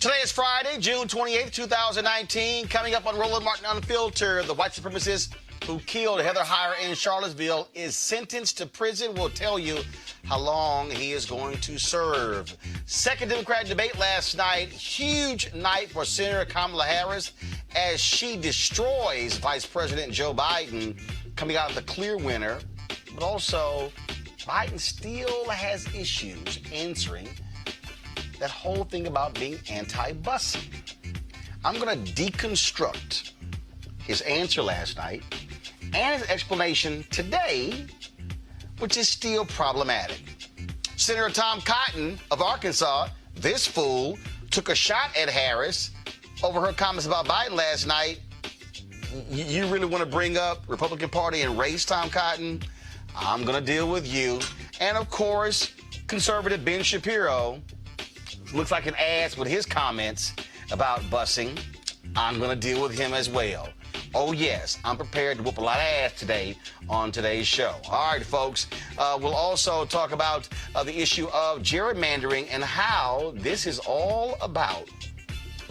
Today is Friday, June 28th, 2019. Coming up on Roland Martin Unfiltered, the white supremacist who killed Heather Heyer in Charlottesville is sentenced to prison. We'll tell you how long he is going to serve. Second Democratic debate last night. Huge night for Senator Kamala Harris as she destroys Vice President Joe Biden, coming out the clear winner. But also, Biden still has issues answering that whole thing about being anti-busing. I'm going to deconstruct his answer last night and his explanation today, which is still problematic. Senator Tom Cotton of Arkansas, this fool, took a shot at Harris over her comments about Biden last night. You really want to bring up Republican Party and race, Tom Cotton? I'm going to deal with you. And, of course, conservative Ben Shapiro looks like an ass with his comments about busing. I'm going to deal with him as well. Oh, yes, I'm prepared to whoop a lot of ass today on today's show. All right, folks, we'll also talk about the issue of gerrymandering and how this is all about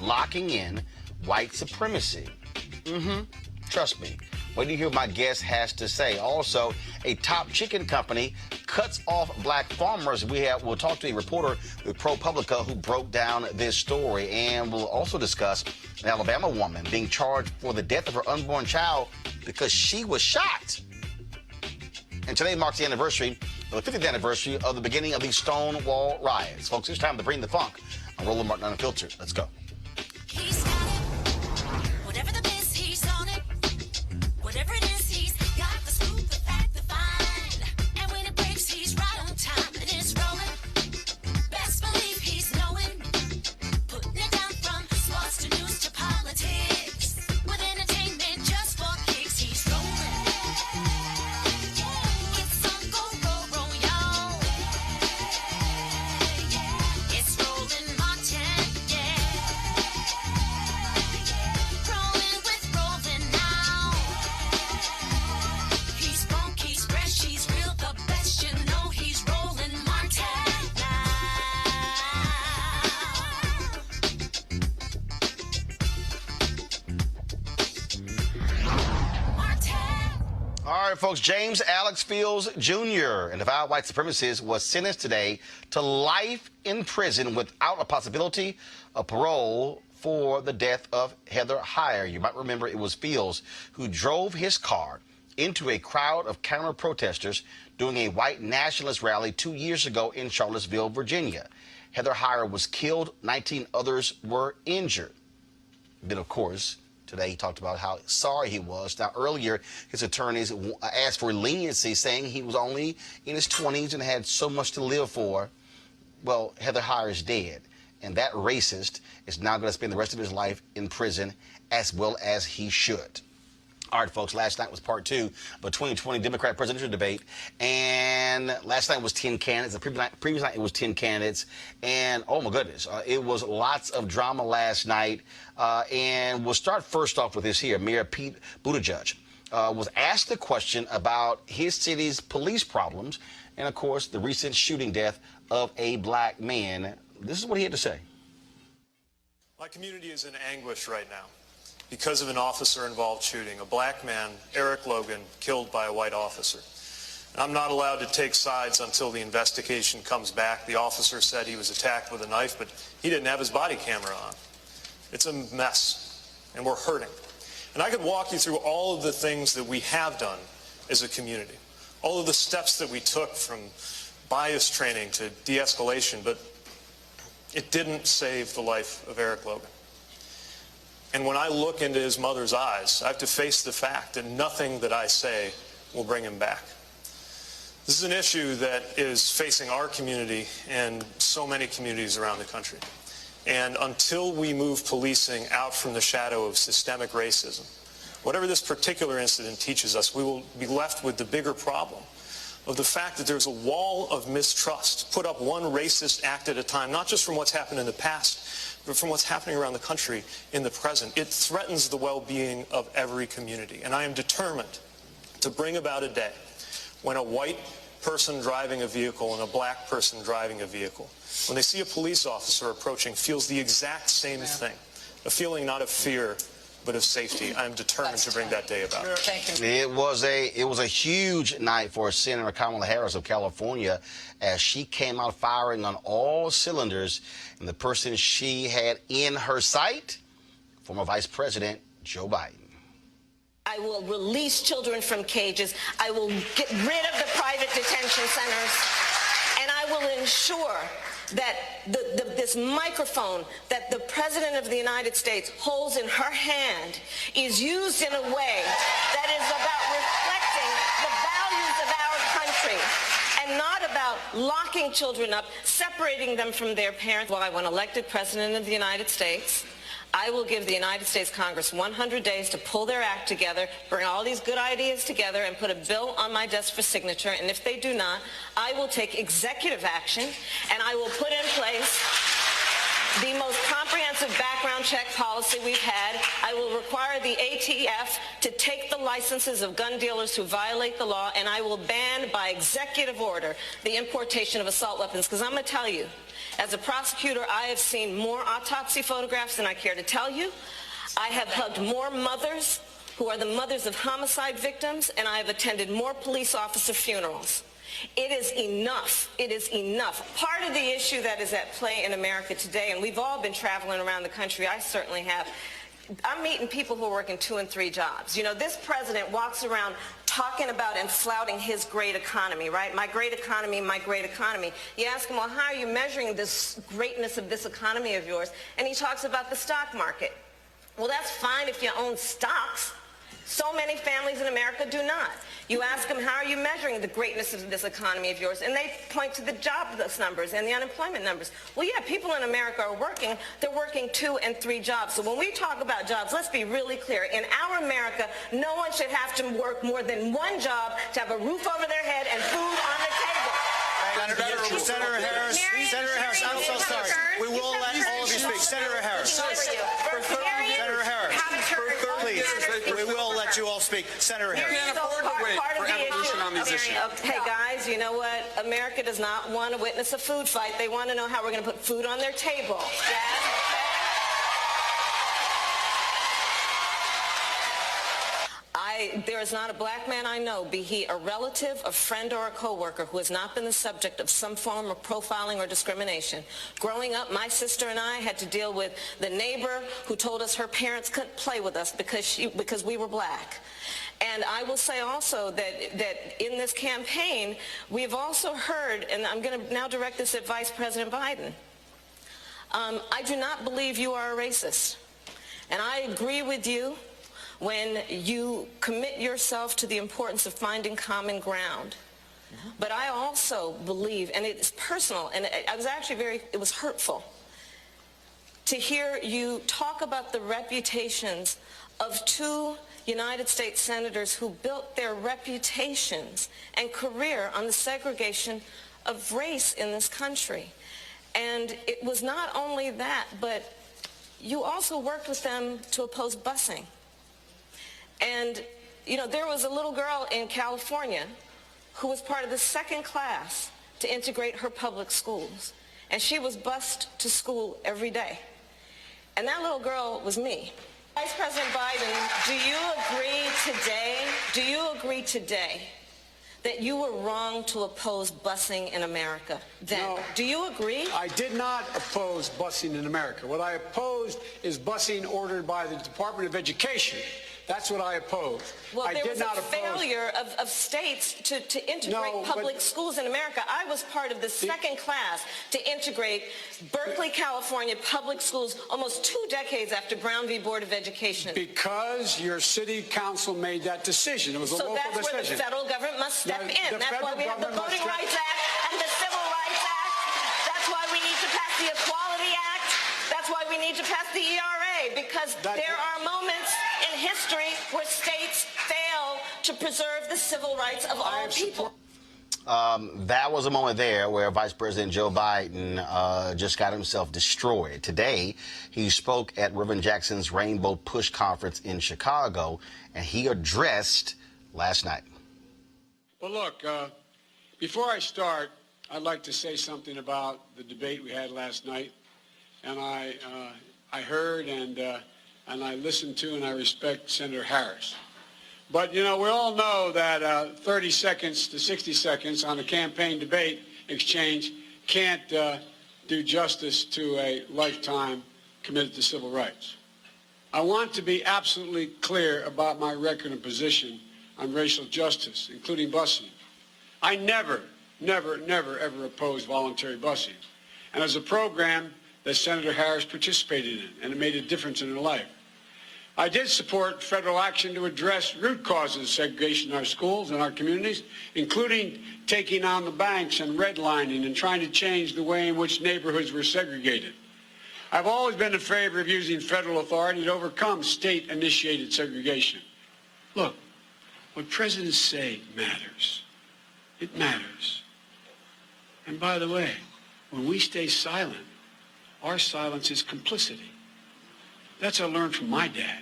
locking in white supremacy. Trust me. Wait till you hear what my guest has to say. Also, a top chicken company cuts off black farmers. We'll talk to a reporter with ProPublica who broke down this story. And we'll also discuss an Alabama woman being charged for the death of her unborn child because she was shot. And today marks the anniversary, the 50th anniversary of the beginning of the Stonewall riots. Folks, it's time to bring the funk on Roland Martin Unfiltered. Let's go. He's got it. Whatever the biz, he's on it. Whatever it is, he's got the scoop, the fact, the find. And when it breaks, he's right on time and it's rolling. Best believe he's knowing. Putting it down from sports to news to politics. With entertainment just for kicks, he's rolling. It's on go, roll, y'all. It's Roland Martin, Rolling with Roland now. He's funk, he's fresh, he's real, the best, you know he's Roland Martin now. Martin. All right, folks, James Alex Fields Jr., an avowed white supremacist, was sentenced today to life in prison without a possibility of parole for the death of Heather Heyer. You might remember it was Fields who drove his car into a crowd of counter-protesters during a white nationalist rally 2 years ago in Charlottesville, Virginia. Heather Heyer was killed, 19 others were injured. Then, of course, today he talked about how sorry he was. Now, earlier, his attorneys asked for leniency, saying he was only in his 20s and had so much to live for. Well, Heather Heyer is dead, and that racist is now going to spend the rest of his life in prison, as well as he should. All right, folks, last night was part two of the 2020 Democrat presidential debate, and last night was 10 candidates. The previous night it was 10 candidates, and oh my goodness, it was lots of drama last night. And we'll start first off with this here. Mayor Pete Buttigieg was asked a question about his city's police problems, and of course, the recent shooting death of a black man. This is what he had to say. My community is in anguish right now because of an officer-involved shooting. A black man, Eric Logan, killed by a white officer. I'm not allowed to take sides until the investigation comes back. The officer said he was attacked with a knife, but he didn't have his body camera on. It's a mess, and we're hurting. And I could walk you through all of the things that we have done as a community, all of the steps that we took from bias training to de-escalation, but it didn't save the life of Eric Logan. And when I look into his mother's eyes, I have to face the fact that nothing that I say will bring him back. This is an issue that is facing our community and so many communities around the country. And until we move policing out from the shadow of systemic racism, whatever this particular incident teaches us, we will be left with the bigger problem of the fact that there's a wall of mistrust put up one racist act at a time, not just from what's happened in the past, but from what's happening around the country in the present. It threatens the well-being of every community. And I am determined to bring about a day when a white person driving a vehicle and a black person driving a vehicle, when they see a police officer approaching, feels the exact same thing. A feeling not of fear, but of safety. I'm determined to bring that day about. Thank you. It was a huge night for Senator Kamala Harris of California as she came out firing on all cylinders, and the person she had in her sight, former Vice President Joe Biden. I will release children from cages. I will get rid of the private detention centers, and I will ensure that this microphone that the President of the United States holds in her hand is used in a way that is about reflecting the values of our country and not about locking children up, separating them from their parents. Well, when elected President of the United States, I will give the United States Congress 100 days to pull their act together, bring all these good ideas together, and put a bill on my desk for signature. And if they do not, I will take executive action, and I will put in place the most comprehensive background check policy we've had. I will require the ATF to take the licenses of gun dealers who violate the law, and I will ban by executive order the importation of assault weapons. Because I'm going to tell you, as a prosecutor, I have seen more autopsy photographs than I care to tell you. I have hugged more mothers who are the mothers of homicide victims, and I have attended more police officer funerals. It is enough. It is enough. Part of the issue that is at play in America today, and we've all been traveling around the country, I certainly have, I'm meeting people who are working 2 and 3 jobs. You know, this president walks around talking about and flouting his great economy, right? My great economy, my great economy. You ask him, well, how are you measuring this greatness of this economy of yours? And he talks about the stock market. Well, that's fine if you own stocks. So many families in America do not. You ask them, how are you measuring the greatness of this economy of yours? And they point to the jobless numbers and the unemployment numbers. Well, yeah, people in America are working. They're working 2 and 3 jobs. So when we talk about jobs, let's be really clear. In our America, no one should have to work more than 1 job to have a roof over their head and food on the table. Senator Harris, I'm so sorry. We will let all of you speak. Senator Harris. Senator Harris. Please, we will let you all speak. Senator Harris. Part of the issue. Hey, guys, you know what? America does not want to witness a food fight. They want to know how we're going to put food on their table. There is not a black man I know, be he a relative, a friend, or a coworker, who has not been the subject of some form of profiling or discrimination. Growing up, my sister and I had to deal with the neighbor who told us her parents couldn't play with us because we were black. And I will say also that in this campaign, we've also heard, and I'm going to now direct this at Vice President Biden, I do not believe you are a racist. And I agree with you when you commit yourself to the importance of finding common ground. But I also believe, and it's personal, and I was actually it was hurtful to hear you talk about the reputations of 2 United States senators who built their reputations and career on the segregation of race in this country. And it was not only that, but you also worked with them to oppose busing. And, you know, there was a little girl in California who was part of the 2nd class to integrate her public schools. And she was bused to school every day. And that little girl was me. Vice President Biden, do you agree today that you were wrong to oppose busing in America then? No. Do you agree? I did not oppose busing in America. What I opposed is busing ordered by the Department of Education. That's what I opposed. Well, there was a failure of states to integrate public schools in America. I was part of the 2nd class to integrate Berkeley, California public schools almost 2 decades after Brown v. Board of Education. Because your city council made that decision. It was a local decision. So that's where the federal government must step in. That's why we have the Voting Rights Act and the Civil Rights Act. That's why we need to pass the Equality Act. That's why we need to pass the ERA, because there are moments in history where states fail to preserve the civil rights of all people. That was a moment there where Vice President Joe Biden just got himself destroyed. Today, he spoke at Reverend Jackson's Rainbow Push Conference in Chicago, and he addressed last night. Well, look, Before I start, I'd like to say something about the debate we had last night. And I heard and I listened to and I respect Senator Harris. But, you know, we all know that 30 seconds to 60 seconds on a campaign debate exchange can't do justice to a lifetime committed to civil rights. I want to be absolutely clear about my record and position on racial justice, including busing. I never, ever opposed voluntary busing. And as a program that Senator Harris participated in, and it made a difference in her life. I did support federal action to address root causes of segregation in our schools and our communities, including taking on the banks and redlining and trying to change the way in which neighborhoods were segregated. I've always been in favor of using federal authority to overcome state-initiated segregation. Look, what presidents say matters. It matters. And by the way, when we stay silent, our silence is complicity. That's what I learned from my dad.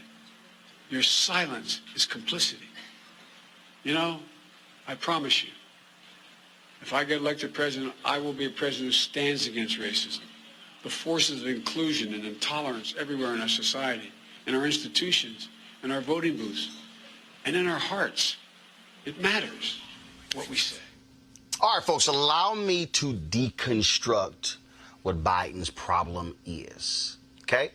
Your silence is complicity. You know, I promise you, if I get elected president, I will be a president who stands against racism, the forces of inclusion and intolerance everywhere in our society, in our institutions, in our voting booths, and in our hearts. It matters what we say. All right, folks, allow me to deconstruct what Biden's problem is, okay?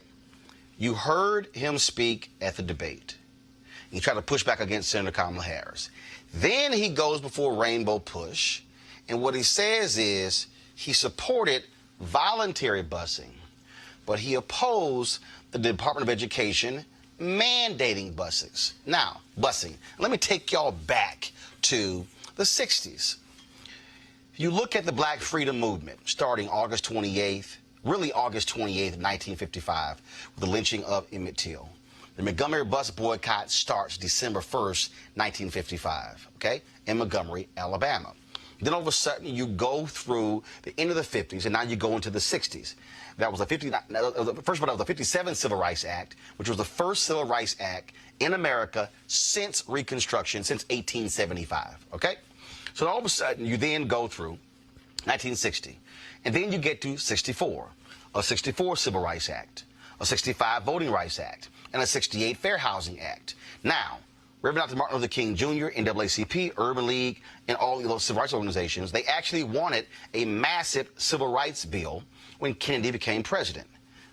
You heard him speak at the debate. He tried to push back against Senator Kamala Harris. Then he goes before Rainbow Push, and what he says is he supported voluntary busing, but he opposed the Department of Education mandating busing. Now, busing. Let me take y'all back to the 60s. You look at the Black Freedom Movement starting August 28th, really August 28th, 1955, with the lynching of Emmett Till. The Montgomery bus boycott starts December 1st, 1955, okay, in Montgomery, Alabama. Then all of a sudden you go through the end of the 50s and now you go into the 60s. That was the 57th Civil Rights Act, which was the first Civil Rights Act in America since Reconstruction, since 1875, okay? So all of a sudden you then go through 1960. And then you get to 64, a 64 Civil Rights Act, a 65 Voting Rights Act, and a 68 Fair Housing Act. Now, Reverend Dr. Martin Luther King Jr., NAACP, Urban League, and all those civil rights organizations, they actually wanted a massive civil rights bill when Kennedy became president.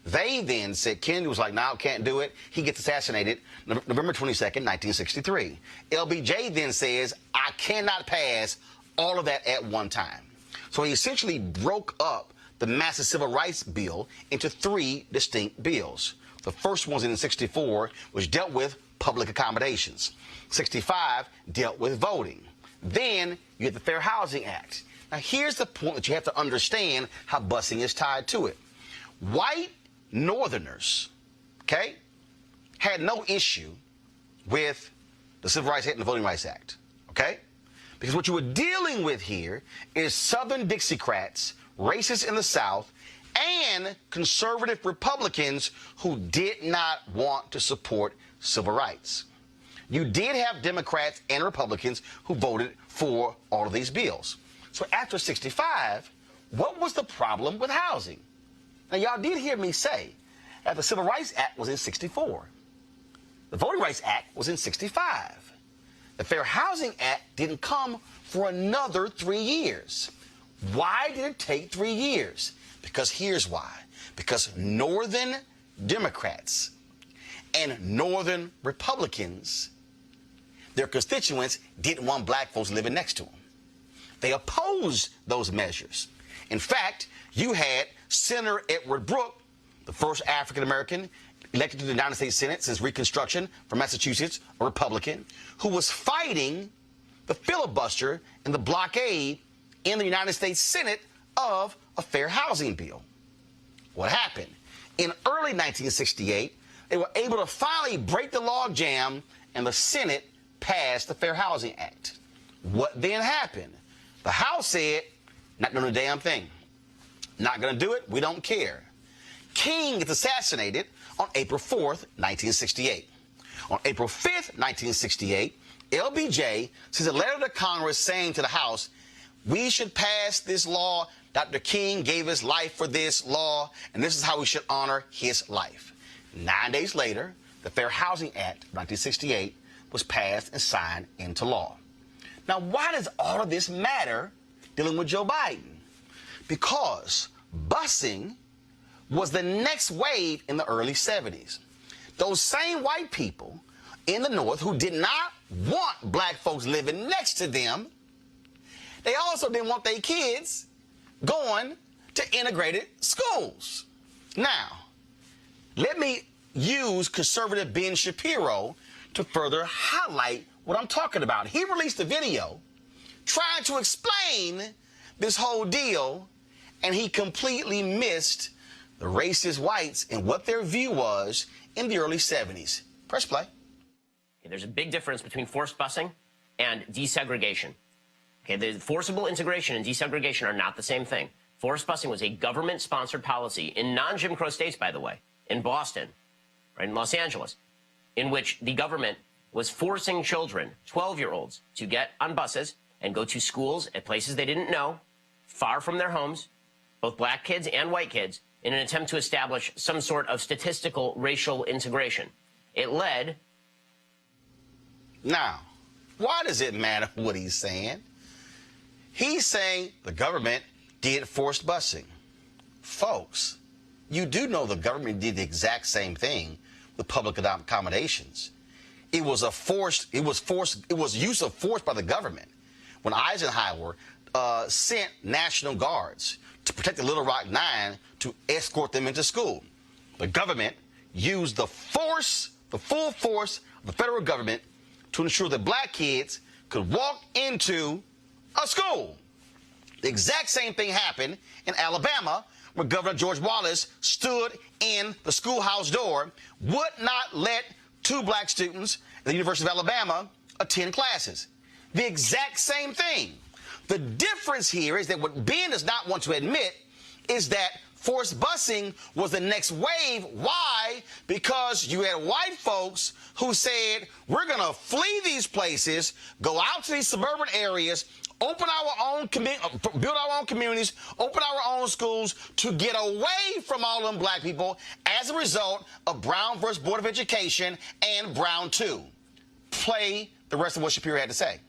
They then said, Kennedy was like, no, can't do it. He gets assassinated November 22nd, 1963. LBJ then says, I cannot pass all of that at one time. So he essentially broke up the massive civil rights bill into three distinct bills. The first one was in 64, which dealt with public accommodations. 65 dealt with voting. Then you had the Fair Housing Act. Now here's the point that you have to understand how busing is tied to it. White Northerners, okay, had no issue with the Civil Rights Act and the Voting Rights Act, okay? Because what you were dealing with here is Southern Dixiecrats, racists in the South, and conservative Republicans who did not want to support civil rights. You did have Democrats and Republicans who voted for all of these bills. So after 65, what was the problem with housing? Now, y'all did hear me say that the Civil Rights Act was in 64. The Voting Rights Act was in 65. The Fair Housing Act didn't come for another 3 years. Why did it take 3 years? Because here's why. Because Northern Democrats and Northern Republicans, their constituents didn't want black folks living next to them. They opposed those measures. In fact, you had Senator Edward Brooke, the first African-American elected to the United States Senate since Reconstruction from Massachusetts, a Republican, who was fighting the filibuster and the blockade in the United States Senate of a fair housing bill. What happened? In early 1968, they were able to finally break the logjam, and the Senate passed the Fair Housing Act. What then happened? The House said, not doing a damn thing. Not going to do it. We don't care. King gets assassinated on April 4th, 1968. On April 5th, 1968, LBJ sends a letter to Congress saying to the House, We should pass this law. Dr. King gave his life for this law, and this is how we should honor his life. 9 days later, the Fair Housing Act of 1968 was passed and signed into law. Now, why does all of this matter dealing with Joe Biden? Because busing was the next wave in the early 70s. Those same white people in the North who did not want black folks living next to them, they also didn't want their kids going to integrated schools. Now, let me use conservative Ben Shapiro to further highlight what I'm talking about. He released a video trying to explain this whole deal, and he completely missed the racist whites and what their view was in the early 70s. Press play. There's a big difference between forced busing and desegregation. Okay, the forcible integration and desegregation are not the same thing. Forced busing was a government-sponsored policy in non-Jim Crow states, by the way, in Boston, right, in Los Angeles, in which the government was forcing children, 12-year-olds, to get on buses and go to schools at places they didn't know, far from their homes, both black kids and white kids, in an attempt to establish some sort of statistical racial integration. It led... Now, why does it matter what he's saying? He's saying the government did forced busing. Folks, you do know the government did the exact same thing with public accommodations. It was use of force by the government when Eisenhower sent National Guards to protect the Little Rock Nine to escort them into school. The government used the full force of the federal government to ensure that black kids could walk into a school. The exact same thing happened in Alabama, where Governor George Wallace stood in the schoolhouse door, would not let 2 black students at the University of Alabama attend classes. The exact same thing. The difference here is that what Ben does not want to admit is that forced busing was the next wave. Why? Because you had white folks who said, we're going to flee these places, go out to these suburban areas, open our own, build our own communities, open our own schools to get away from all them black people as a result of Brown versus Board of Education and Brown 2. Play the rest of what Shapiro had to say.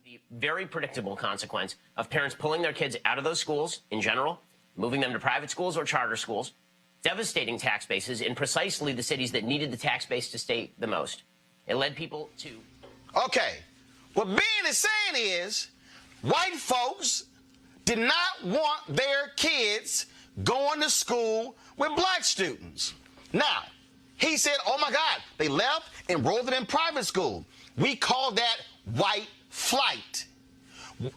The very predictable consequence of parents pulling their kids out of those schools in general, moving them to private schools or charter schools, devastating tax bases in precisely the cities that needed the tax base to stay the most. It led people to... Okay, what Ben is saying is white folks did not want their kids going to school with black students. Now, he said, oh my God, they left, enrolled them in private school. We call that white flight.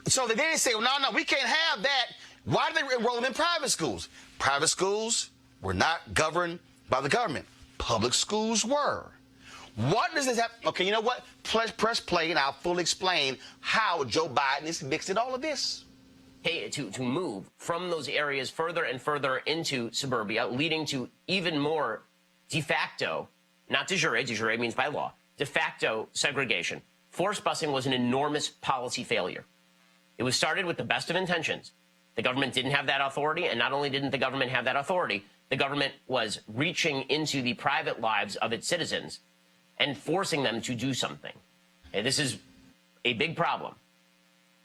So they didn't say, well, no, we can't have that. Why did they enroll them in private schools? Private schools were not governed by the government. Public schools were. What does this have? Okay, you know what? Press play and I'll fully explain how Joe Biden is mixing all of this. Hey, to move from those areas further and further into suburbia, leading to even more de facto, not de jure means by law, de facto segregation. Forced busing was an enormous policy failure. It was started with the best of intentions. The government didn't have that authority, and not only didn't the government have that authority, the government was reaching into the private lives of its citizens and forcing them to do something. And this is a big problem.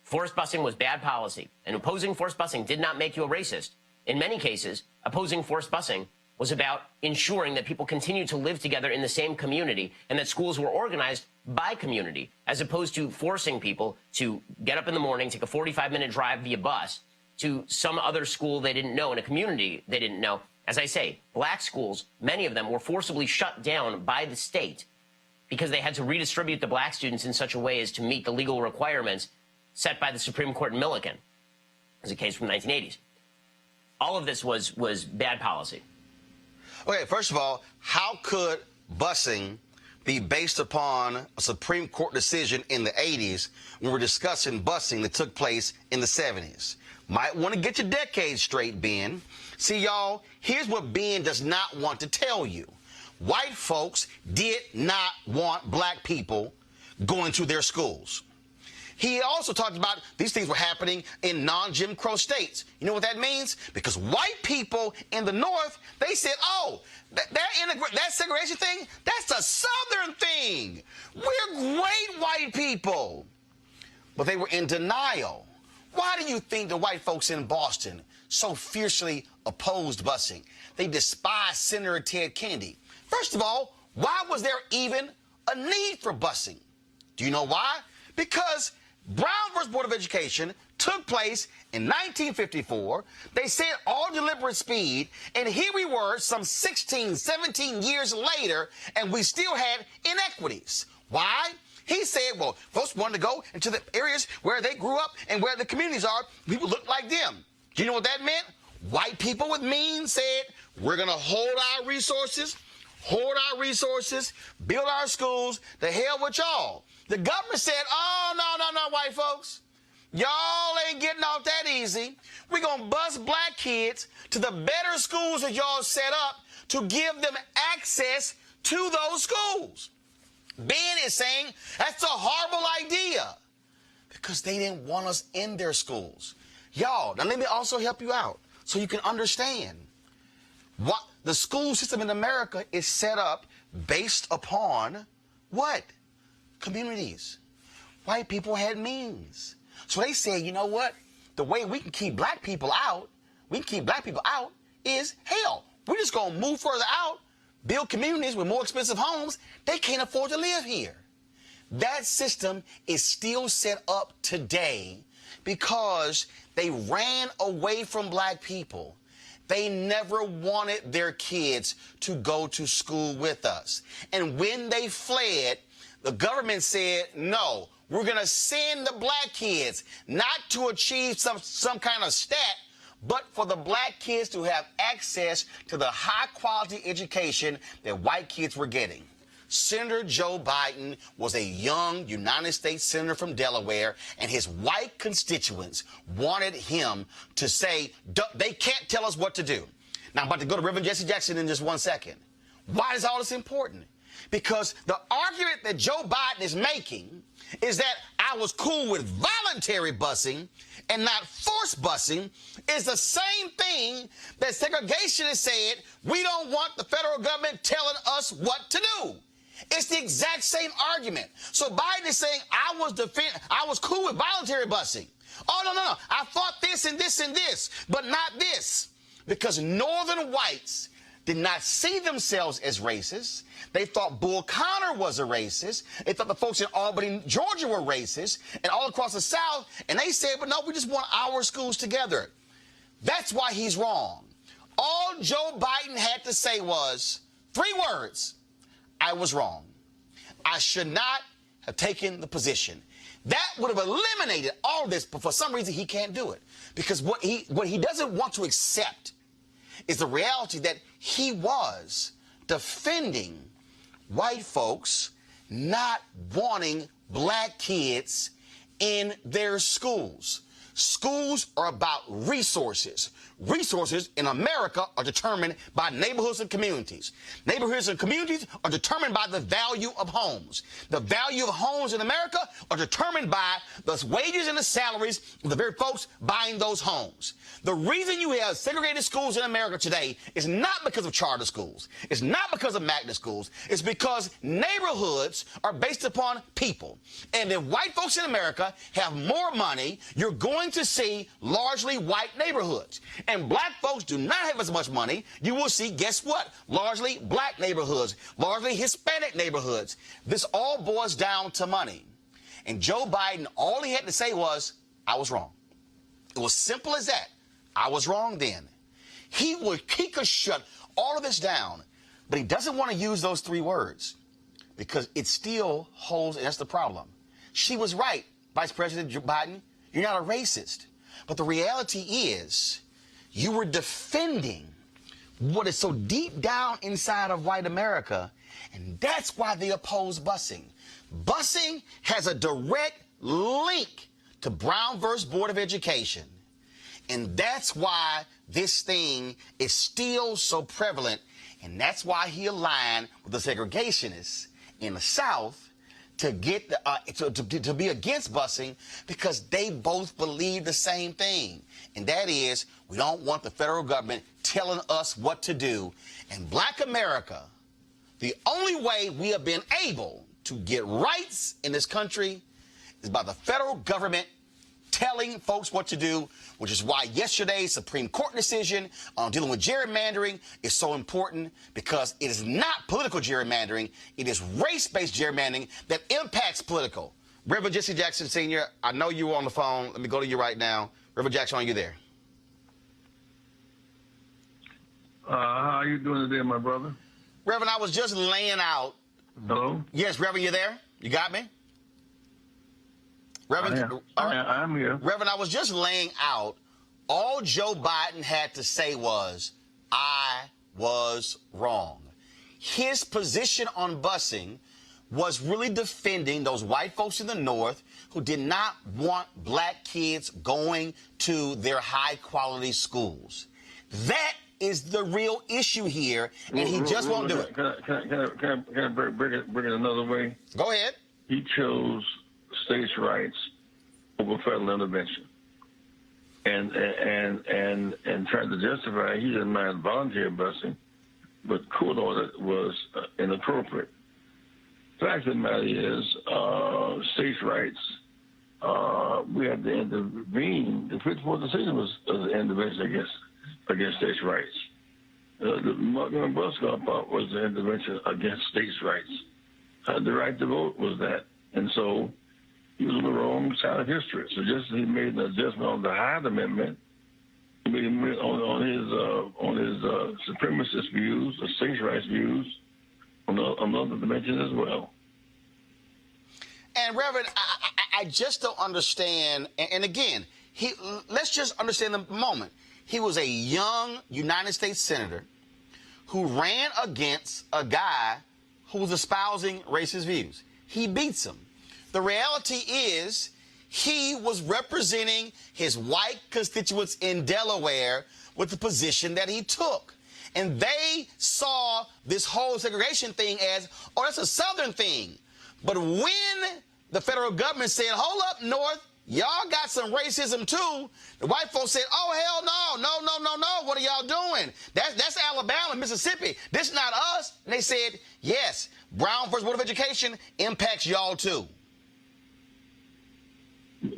Forced busing was bad policy, and opposing forced busing did not make you a racist. In many cases, opposing forced busing was about ensuring that people continued to live together in the same community and that schools were organized by community, as opposed to forcing people to get up in the morning, take a 45-minute drive via bus to some other school they didn't know in a community they didn't know. As I say, black schools, many of them were forcibly shut down by the state because they had to redistribute the black students in such a way as to meet the legal requirements set by the Supreme Court in Milliken, as a case from the 1980s. All of this was bad policy. Okay, first of all, how could busing be based upon a Supreme Court decision in the 80s when we're discussing busing that took place in the 70s? Might want to get your decades straight, Ben. See, y'all, here's what Ben does not want to tell you. White folks did not want black people going to their schools. He also talked about these things were happening in non-Jim Crow states. You know what that means? Because white people in the North, they said, oh, that segregation thing, that's a Southern thing. We're great white people. But they were in denial. Why do you think the white folks in Boston so fiercely opposed busing? They despised Senator Ted Kennedy. First of all, why was there even a need for busing? Do you know why? Because Brown versus Board of Education took place in 1954. They said all deliberate speed, and here we were some 16, 17 years later, and we still had inequities. Why? He said, well, folks wanted to go into the areas where they grew up and where the communities are. People look like them. Do you know what that meant? White people with means said, we're going to hold our resources, build our schools, the hell with y'all. The government said, oh, no, white folks. Y'all ain't getting off that easy. We're going to bus black kids to the better schools that y'all set up to give them access to those schools. Ben is saying that's a horrible idea because they didn't want us in their schools. Y'all, now let me also help you out so you can understand. What the school system in America is set up based upon what? Communities. White people had means. So they said, you know what? The way we can keep black people out, is hell. We're just going to move further out, build communities with more expensive homes. They can't afford to live here. That system is still set up today because they ran away from black people. They never wanted their kids to go to school with us. And when they fled, the government said, no, we're going to send the black kids not to achieve some kind of stat, but for the black kids to have access to the high-quality education that white kids were getting. Senator Joe Biden was a young United States senator from Delaware, and his white constituents wanted him to say, they can't tell us what to do. Now, I'm about to go to Reverend Jesse Jackson in just 1 second. Why is all this important? Because the argument that Joe Biden is making is that I was cool with voluntary busing and not forced busing is the same thing that segregationists said, we don't want the federal government telling us what to do. It's the exact same argument. So Biden is saying, I was cool with voluntary busing. Oh, no. I thought this and this and this, but not this. Because northern whites did not see themselves as racist. They thought Bull Connor was a racist. They thought the folks in Albany, Georgia were racist, and all across the South. And they said, but no, we just want our schools together. That's why he's wrong. All Joe Biden had to say was 3 words. I was wrong. I should not have taken the position. That would have eliminated all of this, but for some reason he can't do it. Because what he doesn't want to accept is the reality that he was defending white folks not wanting black kids in their schools. Schools are about resources. Resources in America are determined by neighborhoods and communities. Neighborhoods and communities are determined by the value of homes. The value of homes in America are determined by the wages and the salaries of the very folks buying those homes. The reason you have segregated schools in America today is not because of charter schools. It's not because of magnet schools. It's because neighborhoods are based upon people. And if white folks in America have more money, you're going to see largely white neighborhoods. And black folks do not have as much money. You will see, guess what? Largely black neighborhoods, largely Hispanic neighborhoods. This all boils down to money. And Joe Biden, all he had to say was, I was wrong. It was simple as that. I was wrong then. He could shut all of this down, but he doesn't want to use those 3 words because it still holds, and that's the problem. She was right, Vice President Biden. You're not a racist. But the reality is, you were defending what is so deep down inside of white America, and that's why they oppose busing. Busing has a direct link to Brown versus Board of Education, and that's why this thing is still so prevalent, and that's why he aligned with the segregationists in the South to get to be against busing because they both believe the same thing, and that is we don't want the federal government telling us what to do. And Black America, the only way we have been able to get rights in this country is by the federal government telling folks what to do, which is why yesterday's Supreme Court decision on dealing with gerrymandering is so important, because it is not political gerrymandering, it is race-based gerrymandering that impacts political. Reverend Jesse Jackson Sr., I know you were on the phone. Let me go to you right now. Reverend Jackson, are you there? How are you doing today, my brother? Reverend, I was just laying out. Hello? Yes, Reverend, you there? You got me? Reverend, I am here. Reverend, I was just laying out, all Joe Biden had to say was, I was wrong. His position on busing was really defending those white folks in the North who did not want black kids going to their high-quality schools. That is the real issue here, and he just won't do it. Can I bring it another way? Go ahead. He chose states' rights over federal intervention, and tried to justify he didn't mind voluntary busing, but court order was inappropriate. Fact of the matter is, states' rights, we had to intervene. The 54th decision was an intervention against states' rights. The Montgomery bus stop was an intervention against states' rights. The right to vote was that. And so he was on the wrong side of history. So just as he made an adjustment on the Hyde Amendment, he made on his supremacist views, the states' rights views, on other dimensions as well. And Reverend, I just don't understand. And again, let's just understand the moment. He was a young United States senator who ran against a guy who was espousing racist views. He beats him. The reality is he was representing his white constituents in Delaware with the position that he took. And they saw this whole segregation thing as, oh, that's a Southern thing. But when the federal government said, hold up, North, y'all got some racism too, the white folks said, oh, hell no, what are y'all doing? That's Alabama, Mississippi. This not us. And they said, yes, Brown versus Board of Education impacts y'all too.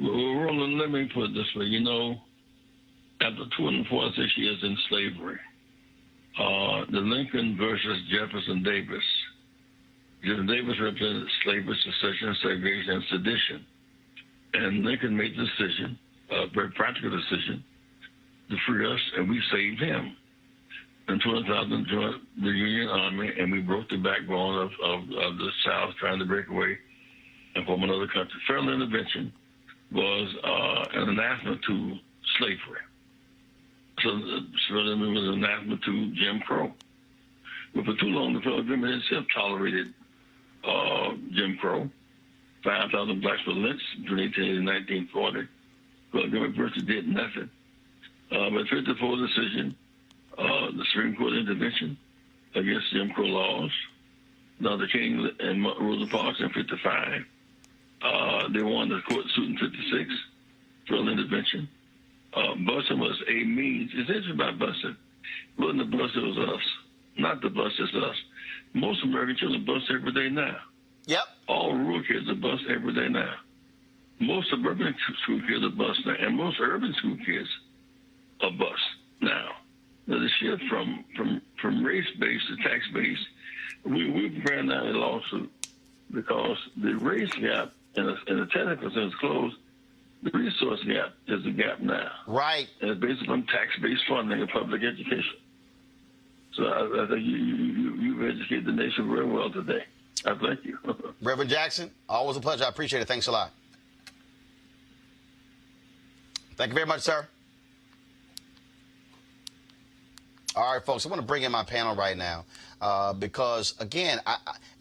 Well, Roland, let me put it this way. You know, after 246 years in slavery, the Lincoln versus Jefferson Davis. Jefferson Davis represented slavery, secession, segregation, and sedition. And Lincoln made the decision, a very practical decision, to free us, and we saved him. And 20,000 joined the Union Army, and we broke the backbone of the South trying to break away and form another country. Federal intervention was an anathema to slavery. So federal intervention was an anathema to Jim Crow. But for too long, the federal government itself tolerated Jim Crow. 5,000 blacks were lynched between 1880 and 1940. The federal government virtually did nothing. But 54 decision, the Supreme Court intervention against Jim Crow laws. Dr. King and Rosa Parks in 55. They won the court suit in 56 for an intervention. Busing was a means. It's interesting about busing. It wasn't the bus, it was us. Not the bus, it's us. Most American children bus every day now. Yep. All rural kids are bus every day now. Most suburban school kids are bus now, and most urban school kids are bus now. Now the shift from race-based to tax-based, we're preparing now a lawsuit because the race gap in a technical sense closed. The resource gap is the gap now. Right. And it's based on tax-based funding of public education. So I think you've educated the nation very well today. I thank you. Reverend Jackson, always a pleasure. I appreciate it. Thanks a lot. Thank you very much, sir. All right, folks, I want to bring in my panel right now because, again,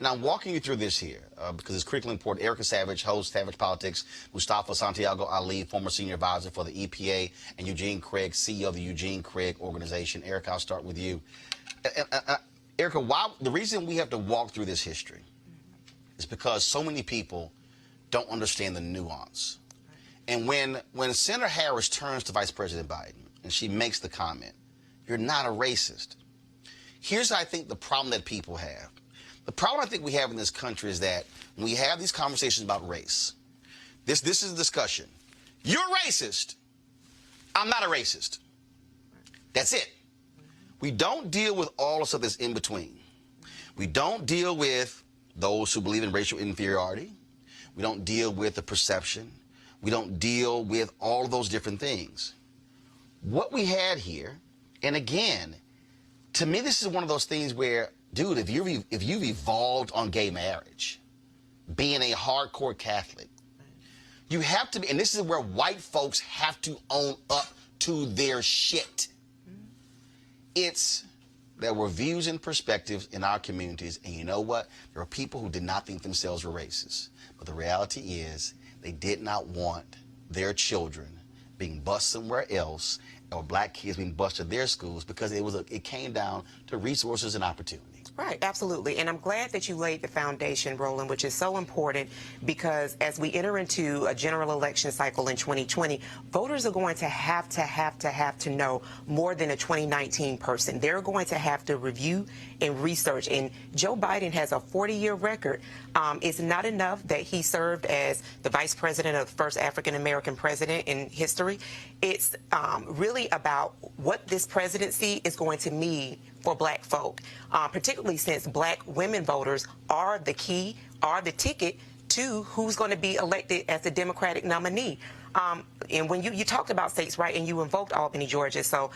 I'm walking you through this here because it's critically important. Erica Savage, host, Savage Politics, Mustafa Santiago Ali, former senior advisor for the EPA, and Eugene Craig, CEO of the Eugene Craig Organization. Erica, I'll start with you. Erica, the reason we have to walk through this history is because so many people don't understand the nuance. And when Senator Harris turns to Vice President Biden and she makes the comment, "You're not a racist," here's, I think, the problem that people have. The problem I think we have in this country is that when we have these conversations about race, this is a discussion. You're racist. I'm not a racist. That's it. We don't deal with all the stuff that's in between. We don't deal with those who believe in racial inferiority. We don't deal with the perception. We don't deal with all of those different things. What we had here, and again, to me, this is one of those things where, dude, if you've evolved on gay marriage, being a hardcore Catholic, you have to be, and this is where white folks have to own up to their shit. There were views and perspectives in our communities, and you know what? There were people who did not think themselves were racist. But the reality is they did not want their children being bused somewhere else or black kids being bused at their schools because it came down to resources and opportunity. Right, absolutely. And I'm glad that you laid the foundation, Roland, which is so important because as we enter into a general election cycle in 2020, voters are going to have to know more than a 2019 person. They're going to have to review and research. And Joe Biden has a 40-year record. It's not enough that he served as the vice president of the first African-American president in history. It's really about what this presidency is going to mean for black folk, particularly since black women voters are the key, are the ticket to who's going to be elected as the Democratic nominee. And when you talked about states, right, and you invoked Albany, Georgia. So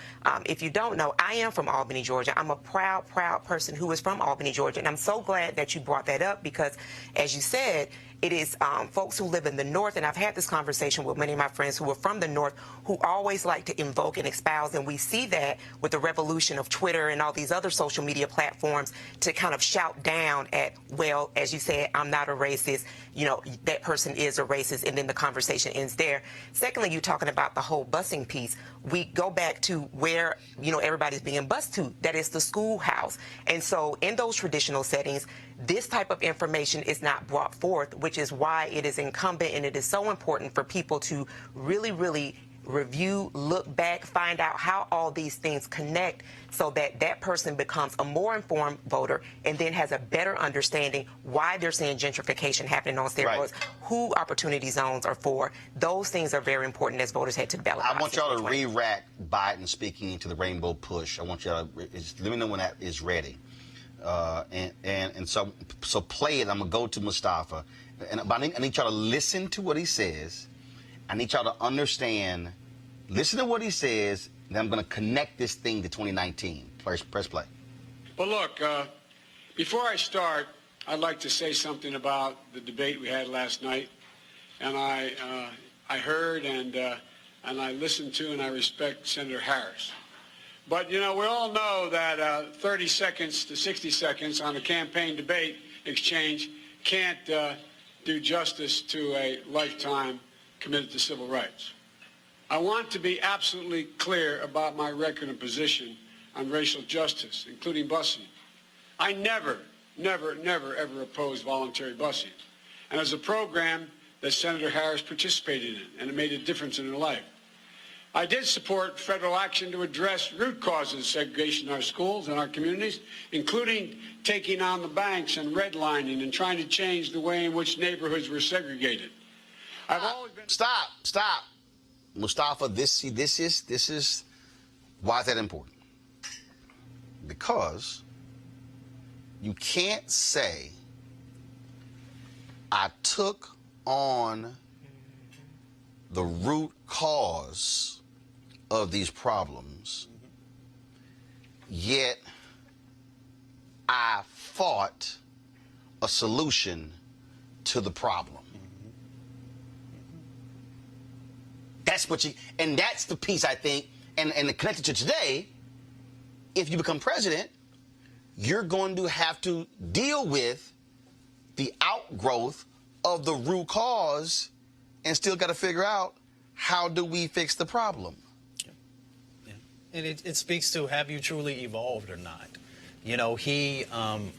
if you don't know, I am from Albany, Georgia. I'm a proud person who is from Albany, Georgia. And I'm so glad that you brought that up because, as you said, it is folks who live in the North, and I've had this conversation with many of my friends who are from the North who always like to invoke and espouse, and we see that with the revolution of Twitter and all these other social media platforms to kind of shout down at, well, as you said, I'm not a racist, you know, that person is a racist, and then the conversation ends there. Secondly, you're talking about the whole busing piece. We go back to where, you know, everybody's being bused to, that is the schoolhouse. And so in those traditional settings, this type of information is not brought forth, which is why it is incumbent and it is so important for people to really, really review, look back, find out how all these things connect so that that person becomes a more informed voter and then has a better understanding why they're seeing gentrification happening on steroids, right, who opportunity zones are for. Those things are very important as voters head to the ballot. I want y'all to re-rack Biden speaking to the Rainbow Push. I want y'all to let me know when that is ready. And so play it. I'm gonna go to Mustafa, but I need y'all to listen to what he says. I need y'all to understand. Listen to what he says. And I'm gonna connect this thing to 2019. Press play. But look, before I start, I'd like to say something about the debate we had last night, and I heard and I listened to and I respect Senator Harris. But, you know, we all know that 30 seconds to 60 seconds on a campaign debate exchange can't do justice to a lifetime committed to civil rights. I want to be absolutely clear about my record and position on racial justice, including busing. I never, ever opposed voluntary busing. And it was a program that Senator Harris participated in, and it made a difference in her life. I did support federal action to address root causes of segregation in our schools and our communities, including taking on the banks and redlining and trying to change the way in which neighborhoods were segregated. I've always been... Stop. Mustafa, this is why is that important? Because you can't say I took on the root cause of these problems, yet I fought a solution to the problem. That's what and that's the piece I think, and connected to today, if you become president, you're going to have to deal with the outgrowth of the root cause and still got to figure out how do we fix the problem. And it speaks to, have you truly evolved or not? You know, he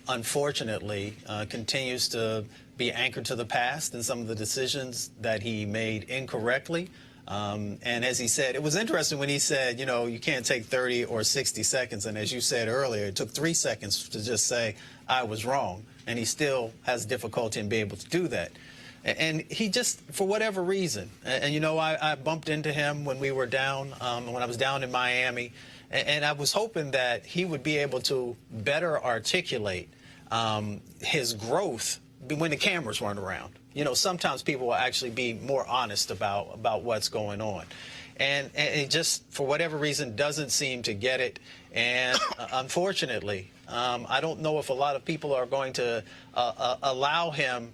unfortunately continues to be anchored to the past and some of the decisions that he made incorrectly. And as he said, it was interesting when he said, you know, you can't take 30 or 60 seconds. And as you said earlier, it took 3 seconds to just say, I was wrong. And he still has difficulty in being able to do that. And he just, for whatever reason, and you know, I bumped into him when we were down, when I was down in Miami, and I was hoping that he would be able to better articulate his growth when the cameras weren't around. You know, sometimes people will actually be more honest about what's going on. And it just, for whatever reason, doesn't seem to get it. And unfortunately, I don't know if a lot of people are going to allow him.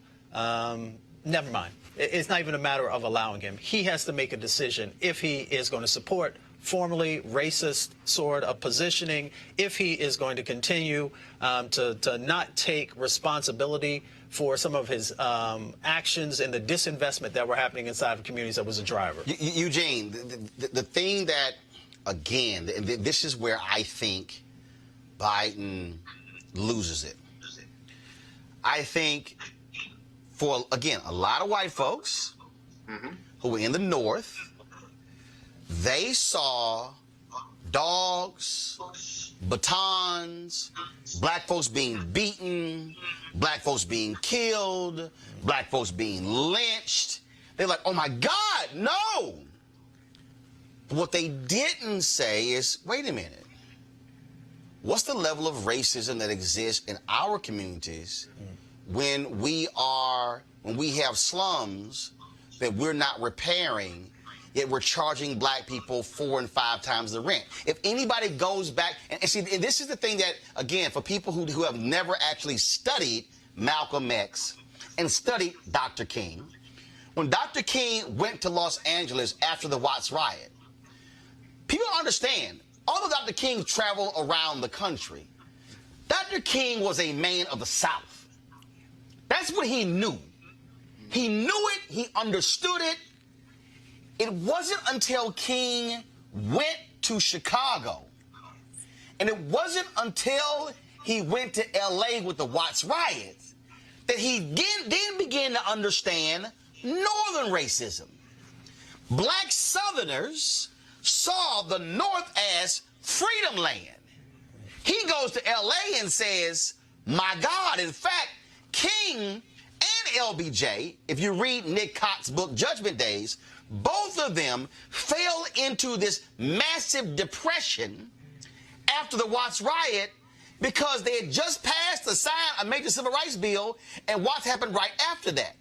Never mind. It's not even a matter of allowing him. He has to make a decision if he is going to support formerly racist sort of positioning, if he is going to continue to not take responsibility for some of his actions and the disinvestment that were happening inside of communities that was a driver. Eugene, the thing that, again, this is where I think Biden loses it. I think for, again, a lot of white folks who were in the North, they saw dogs, batons, black folks being beaten, black folks being killed, black folks being lynched. They're like, oh my God, no! What they didn't say is, wait a minute. What's the level of racism that exists in our communities when we have slums that we're not repairing, yet we're charging black people 4 and 5 times the rent? If anybody goes back, and see, and this is the thing that, again, for people who have never actually studied Malcolm X and studied Dr. King, when Dr. King went to Los Angeles after the Watts riot, people don't understand, although Dr. King traveled around the country, Dr. King was a man of the South. That's what he knew. He knew it, he understood it. It wasn't until King went to Chicago, and it wasn't until he went to LA with the Watts riots that he then began to understand Northern racism. Black Southerners saw the North as freedom land. He goes to LA and says, my God, in fact, King and LBJ, if you read Nick Cott's book, Judgment Days, both of them fell into this massive depression after the Watts riot because they had just passed a major civil rights bill, and Watts happened right after that.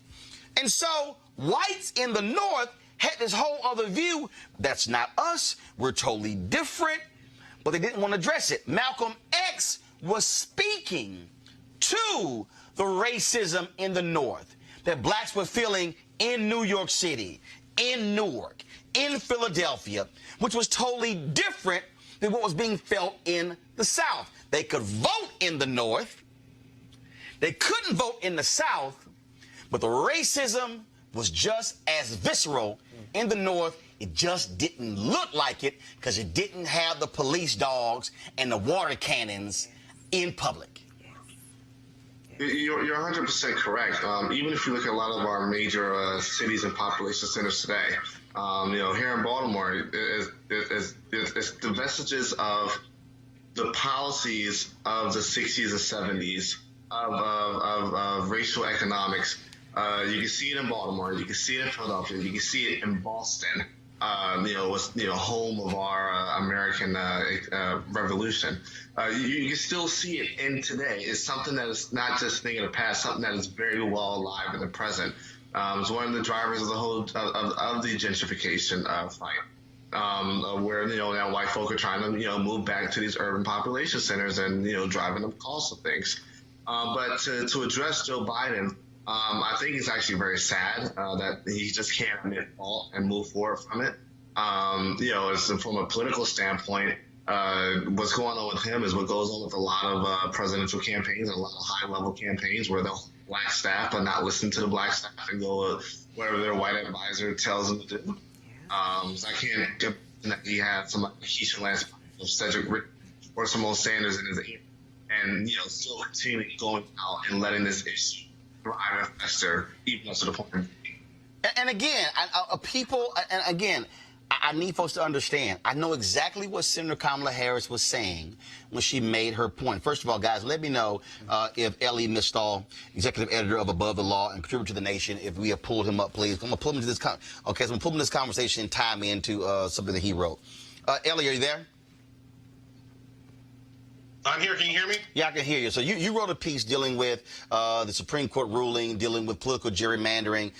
And so whites in the North had this whole other view. That's not us. We're totally different. But they didn't want to address it. Malcolm X was speaking to the racism in the North that blacks were feeling in New York City, in Newark, in Philadelphia, which was totally different than what was being felt in the South. They could vote in the North. They couldn't vote in the South, but the racism was just as visceral in the North. It just didn't look like it because it didn't have the police dogs and the water cannons in public. You're 100% correct. Even if you look at a lot of our major cities and population centers today, here in Baltimore, it's the vestiges of the policies of the 60s and 70s of racial economics. You can see it in Baltimore. You can see it in Philadelphia. You can see it in Boston. Was home of our American Revolution. You can still see it in today. It's something that is not just a thing of the past, something that is very well alive in the present. It's one of the drivers of the whole of the gentrification fight, where now white folk are trying to move back to these urban population centers and driving up costs of things. But to address Joe Biden. I think it's actually very sad that he just can't admit fault and move forward from it. From a political standpoint, what's going on with him is what goes on with a lot of presidential campaigns and a lot of high-level campaigns where they'll black staff but not listen to the black staff and go whatever their white advisor tells them to do. So I can't get that he had some Keisha Lance or Cedric Rick or Simone Sanders in his ear. and still continuing going out and letting this issue thrive and fester even to the point. And again, I need folks to understand. I know exactly what Senator Kamala Harris was saying when she made her point. First of all, guys, let me know if Ellie Mistall, executive editor of Above the Law and contributor to The Nation, if we have pulled him up, please. I'm going to pull him into this. So I'm going to pull him into this conversation and tie me into something that he wrote. Ellie, are you there? I'm here. Can you hear me? Yeah, I can hear you. So you wrote a piece dealing with the Supreme Court ruling, dealing with political gerrymandering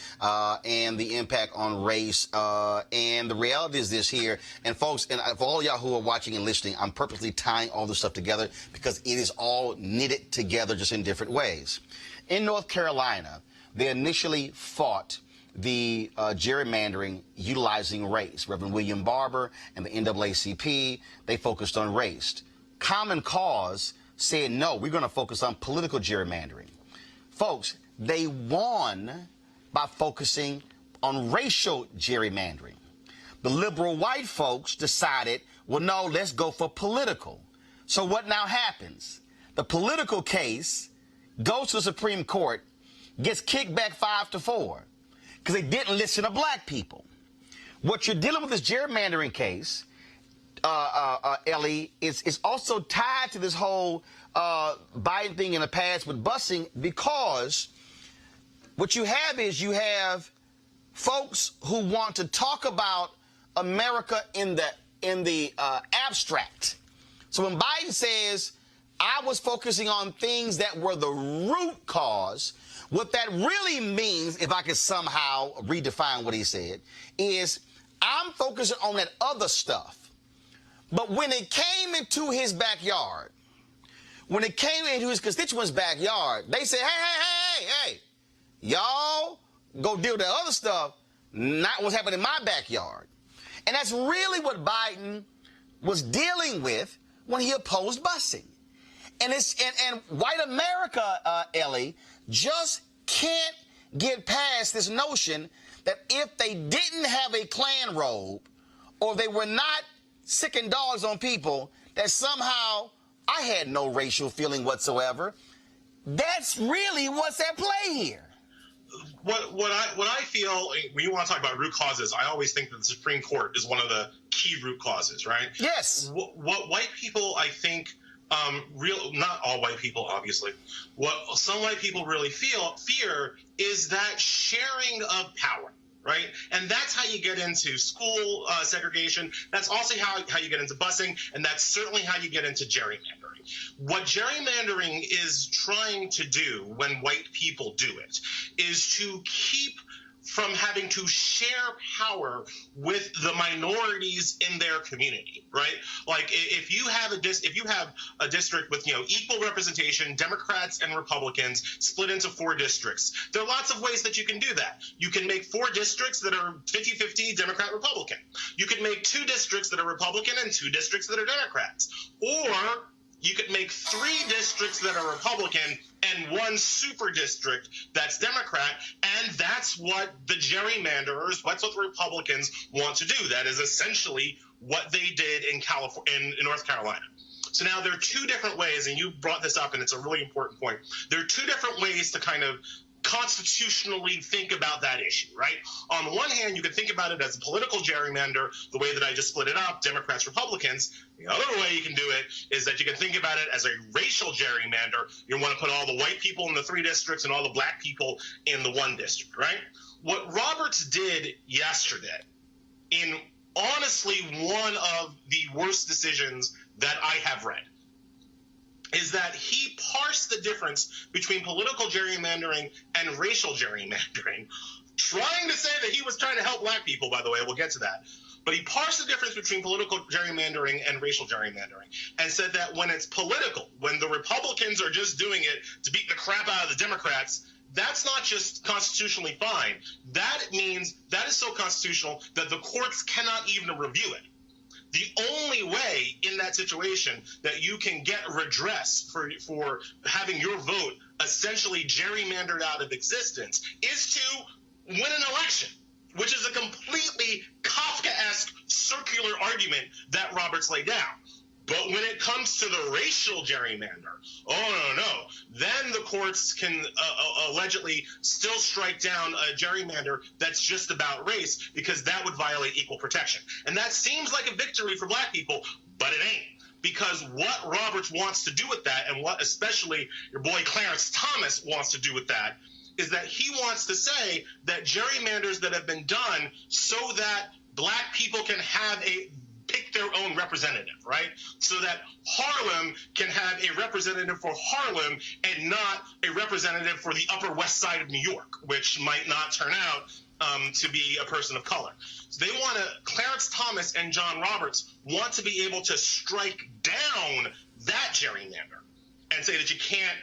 and the impact on race. And the reality is this here. And folks, and for all y'all who are watching and listening, I'm purposely tying all this stuff together because it is all knitted together just in different ways. In North Carolina, they initially fought the gerrymandering utilizing race. Reverend William Barber and the NAACP, they focused on race. Common Cause said, no, we're going to focus on political gerrymandering. Folks, they won by focusing on racial gerrymandering. The liberal white folks decided, well, no, let's go for political. So what now happens? The political case goes to the Supreme Court, gets kicked back 5-4 because they didn't listen to black people. What you're dealing with this gerrymandering case, Ellie, is also tied to this whole Biden thing in the past with busing, because what you have is you have folks who want to talk about America in the abstract. So when Biden says, I was focusing on things that were the root cause, what that really means, if I could somehow redefine what he said, is I'm focusing on that other stuff. But when it came into his backyard, when it came into his constituents' backyard, they said, hey, y'all go deal with that other stuff, not what's happening in my backyard. And that's really what Biden was dealing with when he opposed busing. And white America, Ellie, just can't get past this notion that if they didn't have a Klan robe or they were not sicking dogs on people, that somehow I had no racial feeling whatsoever. That's really what's at play here. What I feel, when you want to talk about root causes, I always think that the Supreme Court is one of the key root causes, right? Yes. What white people, I think, not all white people, obviously, what some white people really fear is that sharing of power. Right? And that's how you get into school segregation. That's also how you get into busing. And that's certainly how you get into gerrymandering. What gerrymandering is trying to do when white people do it is to keep from having to share power with the minorities in their community, right? Like if you have a district with equal representation, Democrats and Republicans split into 4 districts, there are lots of ways that you can do that. You can make 4 districts that are 50-50 Democrat-Republican. You could make 2 districts that are Republican and 2 districts that are Democrats, or you could make 3 districts that are Republican and 1 super district that's Democrat, and that's what the gerrymanderers, that's what the Republicans want to do. That is essentially what they did in North Carolina. So now there are 2 different ways, and you brought this up, and it's a really important point. There are 2 different ways to kind of constitutionally think about that issue, right? On the one hand, you can think about it as a political gerrymander, the way that I just split it up, Democrats, Republicans. The other way you can do it is that you can think about it as a racial gerrymander. You want to put all the white people in the 3 districts and all the black people in the 1 district, right? What Roberts did yesterday, in honestly one of the worst decisions that I have read, is that he parsed the difference between political gerrymandering and racial gerrymandering, trying to say that he was trying to help black people, by the way. We'll get to that. But he parsed the difference between political gerrymandering and racial gerrymandering and said that when it's political, when the Republicans are just doing it to beat the crap out of the Democrats, that's not just constitutionally fine. That means that is so constitutional that the courts cannot even review it. The only way in that situation that you can get redress for having your vote essentially gerrymandered out of existence is to win an election, which is a completely Kafkaesque circular argument that Roberts laid down. But when it comes to the racial gerrymander, oh, no. Then the courts can allegedly still strike down a gerrymander that's just about race, because that would violate equal protection. And that seems like a victory for black people, but it ain't. Because what Roberts wants to do with that, and what especially your boy Clarence Thomas wants to do with that, is that he wants to say that gerrymanders that have been done so that black people can have pick their own representative, right? So that Harlem can have a representative for Harlem and not a representative for the Upper West Side of New York, which might not turn out to be a person of color. So they want to, Clarence Thomas and John Roberts want to be able to strike down that gerrymander and say that you can't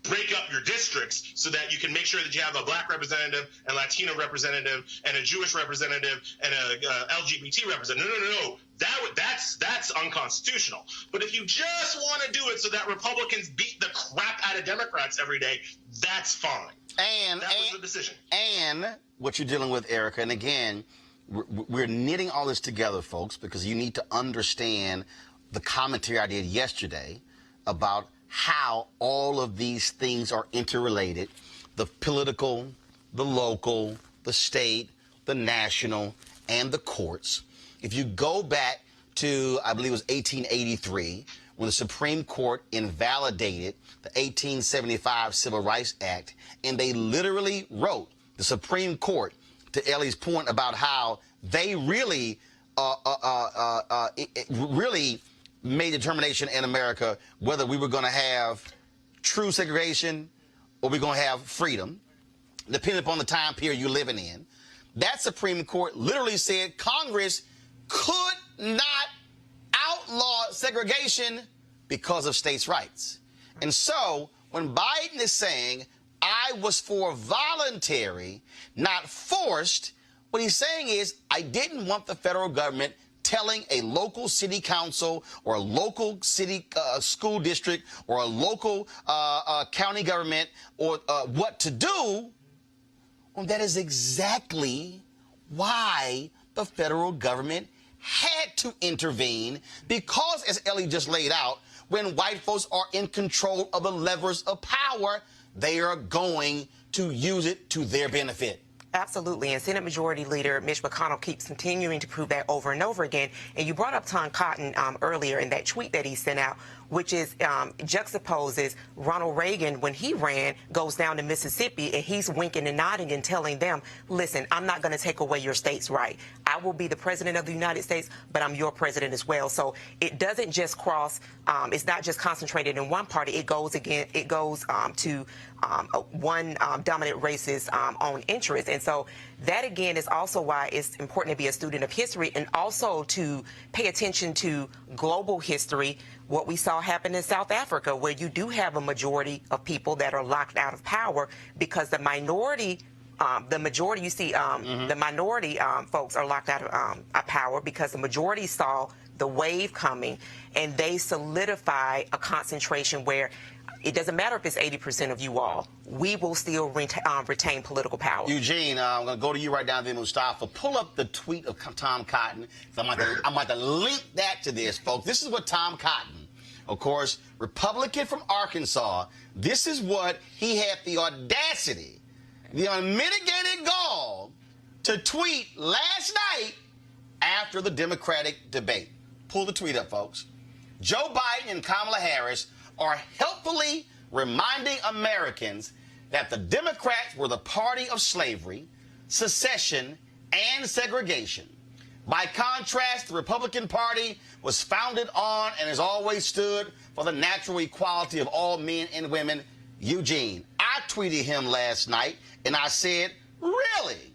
break up your districts so that you can make sure that you have a black representative, a Latino representative, and a Jewish representative, and a LGBT representative. No. That's unconstitutional. But if you just want to do it so that Republicans beat the crap out of Democrats every day, that's fine. That was the decision. And what you're dealing with, Erica, and again, we're knitting all this together, folks, because you need to understand the commentary I did yesterday about how all of these things are interrelated: the political, the local, the state, the national, and the courts. If you go back to, I believe it was 1883, when the Supreme Court invalidated the 1875 Civil Rights Act, and they literally wrote, the Supreme Court, to Ellie's point about how they really really made a determination in America whether we were going to have true segregation or we're going to have freedom, depending upon the time period you're living in. That Supreme Court literally said Congress could not outlaw segregation because of states' rights. And so when Biden is saying, I was for voluntary, not forced, what he's saying is, I didn't want the federal government telling a local city council or a local city school district or a local county government or what to do. Well, that is exactly why the federal government had to intervene, because, as Ellie just laid out, when white folks are in control of the levers of power, they are going to use it to their benefit. Absolutely, and Senate Majority Leader Mitch McConnell keeps continuing to prove that over and over again. And you brought up Tom Cotton earlier in that tweet that he sent out, which is juxtaposes Ronald Reagan when he ran, goes down to Mississippi, and he's winking and nodding and telling them, listen, I'm not going to take away your state's right. I will be the president of the United States, but I'm your president as well. So it doesn't just cross, it's not just concentrated in one party. It goes to one dominant race's own interest. And so that, again, is also why it's important to be a student of history and also to pay attention to global history, what we saw happen in South Africa, where you do have a majority of people that are locked out of power because the minority folks are locked out of power because the majority saw the wave coming, and they solidify a concentration where it doesn't matter if it's 80% of you all. We will still retain political power. Eugene, I'm going to go to you right now, then Mustafa. Pull up the tweet of Tom Cotton. I'm going to link that to this, folks. This is what Tom Cotton, of course, Republican from Arkansas, this is what he had the audacity, the unmitigated gall to tweet last night after the Democratic debate. Pull the tweet up, folks. Joe Biden and Kamala Harris are helpfully reminding Americans that the Democrats were the party of slavery, secession, and segregation. By contrast, the Republican Party was founded on and has always stood for the natural equality of all men and women. Eugene, I tweeted him last night, and I said, really?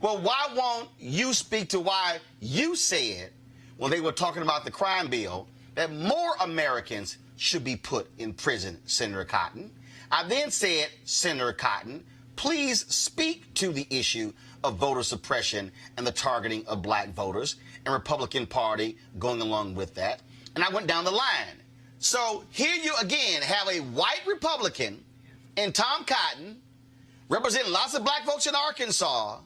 Well, why won't you speak to why you said, when they were talking about the crime bill, that more Americans should be put in prison, Senator Cotton? I then said, Senator Cotton, please speak to the issue of voter suppression and the targeting of black voters, and Republican Party going along with that. And I went down the line. So here you again have a white Republican and Tom Cotton representing lots of black folks in Arkansas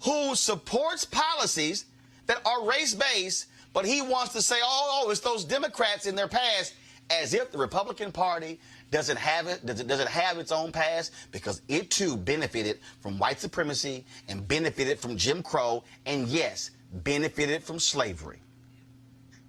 who supports policies that are race-based, But he wants to say, oh, it's those Democrats in their past, as if the Republican Party doesn't have its own past, because it too benefited from white supremacy and benefited from Jim Crow, and yes, benefited from slavery.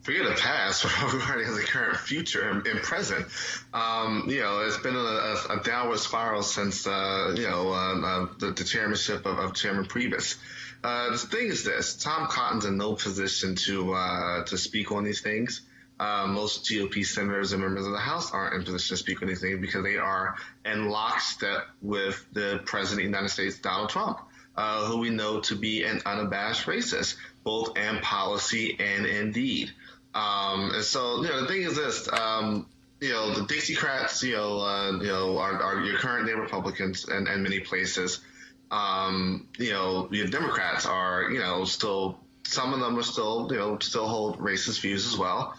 Forget the past, everybody has a current future and present. It's been a downward spiral since the chairmanship of Chairman Priebus. The thing is this: Tom Cotton's in no position to speak on these things. Most GOP senators and members of the House aren't in position to speak on anything because they are in lockstep with the President of the United States, Donald Trump, who we know to be an unabashed racist, both in policy and in deed. And so, the thing is this, the Dixiecrats, are your current day Republicans in many places. Your Democrats are, still, some of them are still hold racist views as well.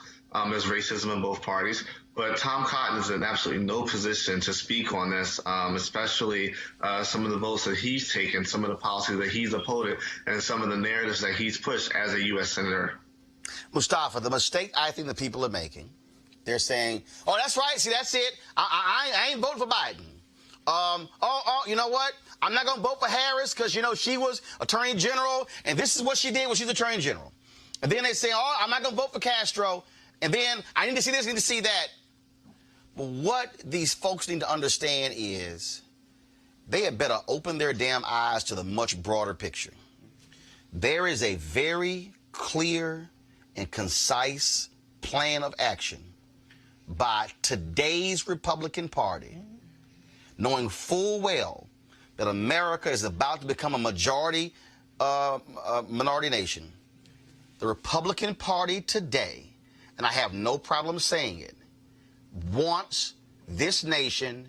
There's racism in both parties. But Tom Cotton is in absolutely no position to speak on this, especially some of the votes that he's taken, some of the policies that he's opposed, and some of the narratives that he's pushed as a U.S. Senator. Mustafa, the mistake I think the people are making, they're saying, oh, that's right, see, that's it. I ain't voting for Biden. You know what? I'm not going to vote for Harris because, she was Attorney General, and this is what she did when she's Attorney General. And then they say, oh, I'm not going to vote for Castro, and then I need to see this, I need to see that. But what these folks need to understand is they had better open their damn eyes to the much broader picture. There is a very clear and concise plan of action by today's Republican Party, knowing full well that America is about to become a minority nation. The Republican Party today, and I have no problem saying it, wants this nation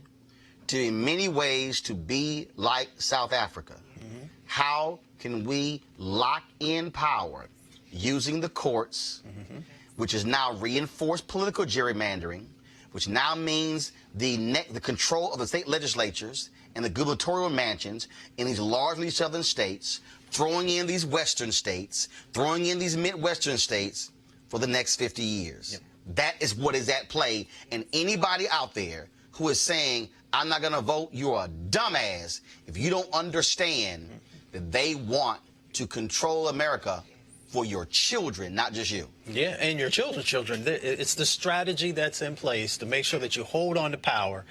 to, in many ways, to be like South Africa. Mm-hmm. How can we lock in power using the courts, mm-hmm. which is now reinforced political gerrymandering, which now means the control of the state legislatures and the gubernatorial mansions in these largely southern states, throwing in these western states, throwing in these midwestern states for the next 50 years. Yep. That is what is at play. And anybody out there who is saying, I'm not going to vote, you're a dumbass if you don't understand that they want to control America for your children, not just you. Yeah, and your children's children. It's the strategy that's in place to make sure that you hold on to power.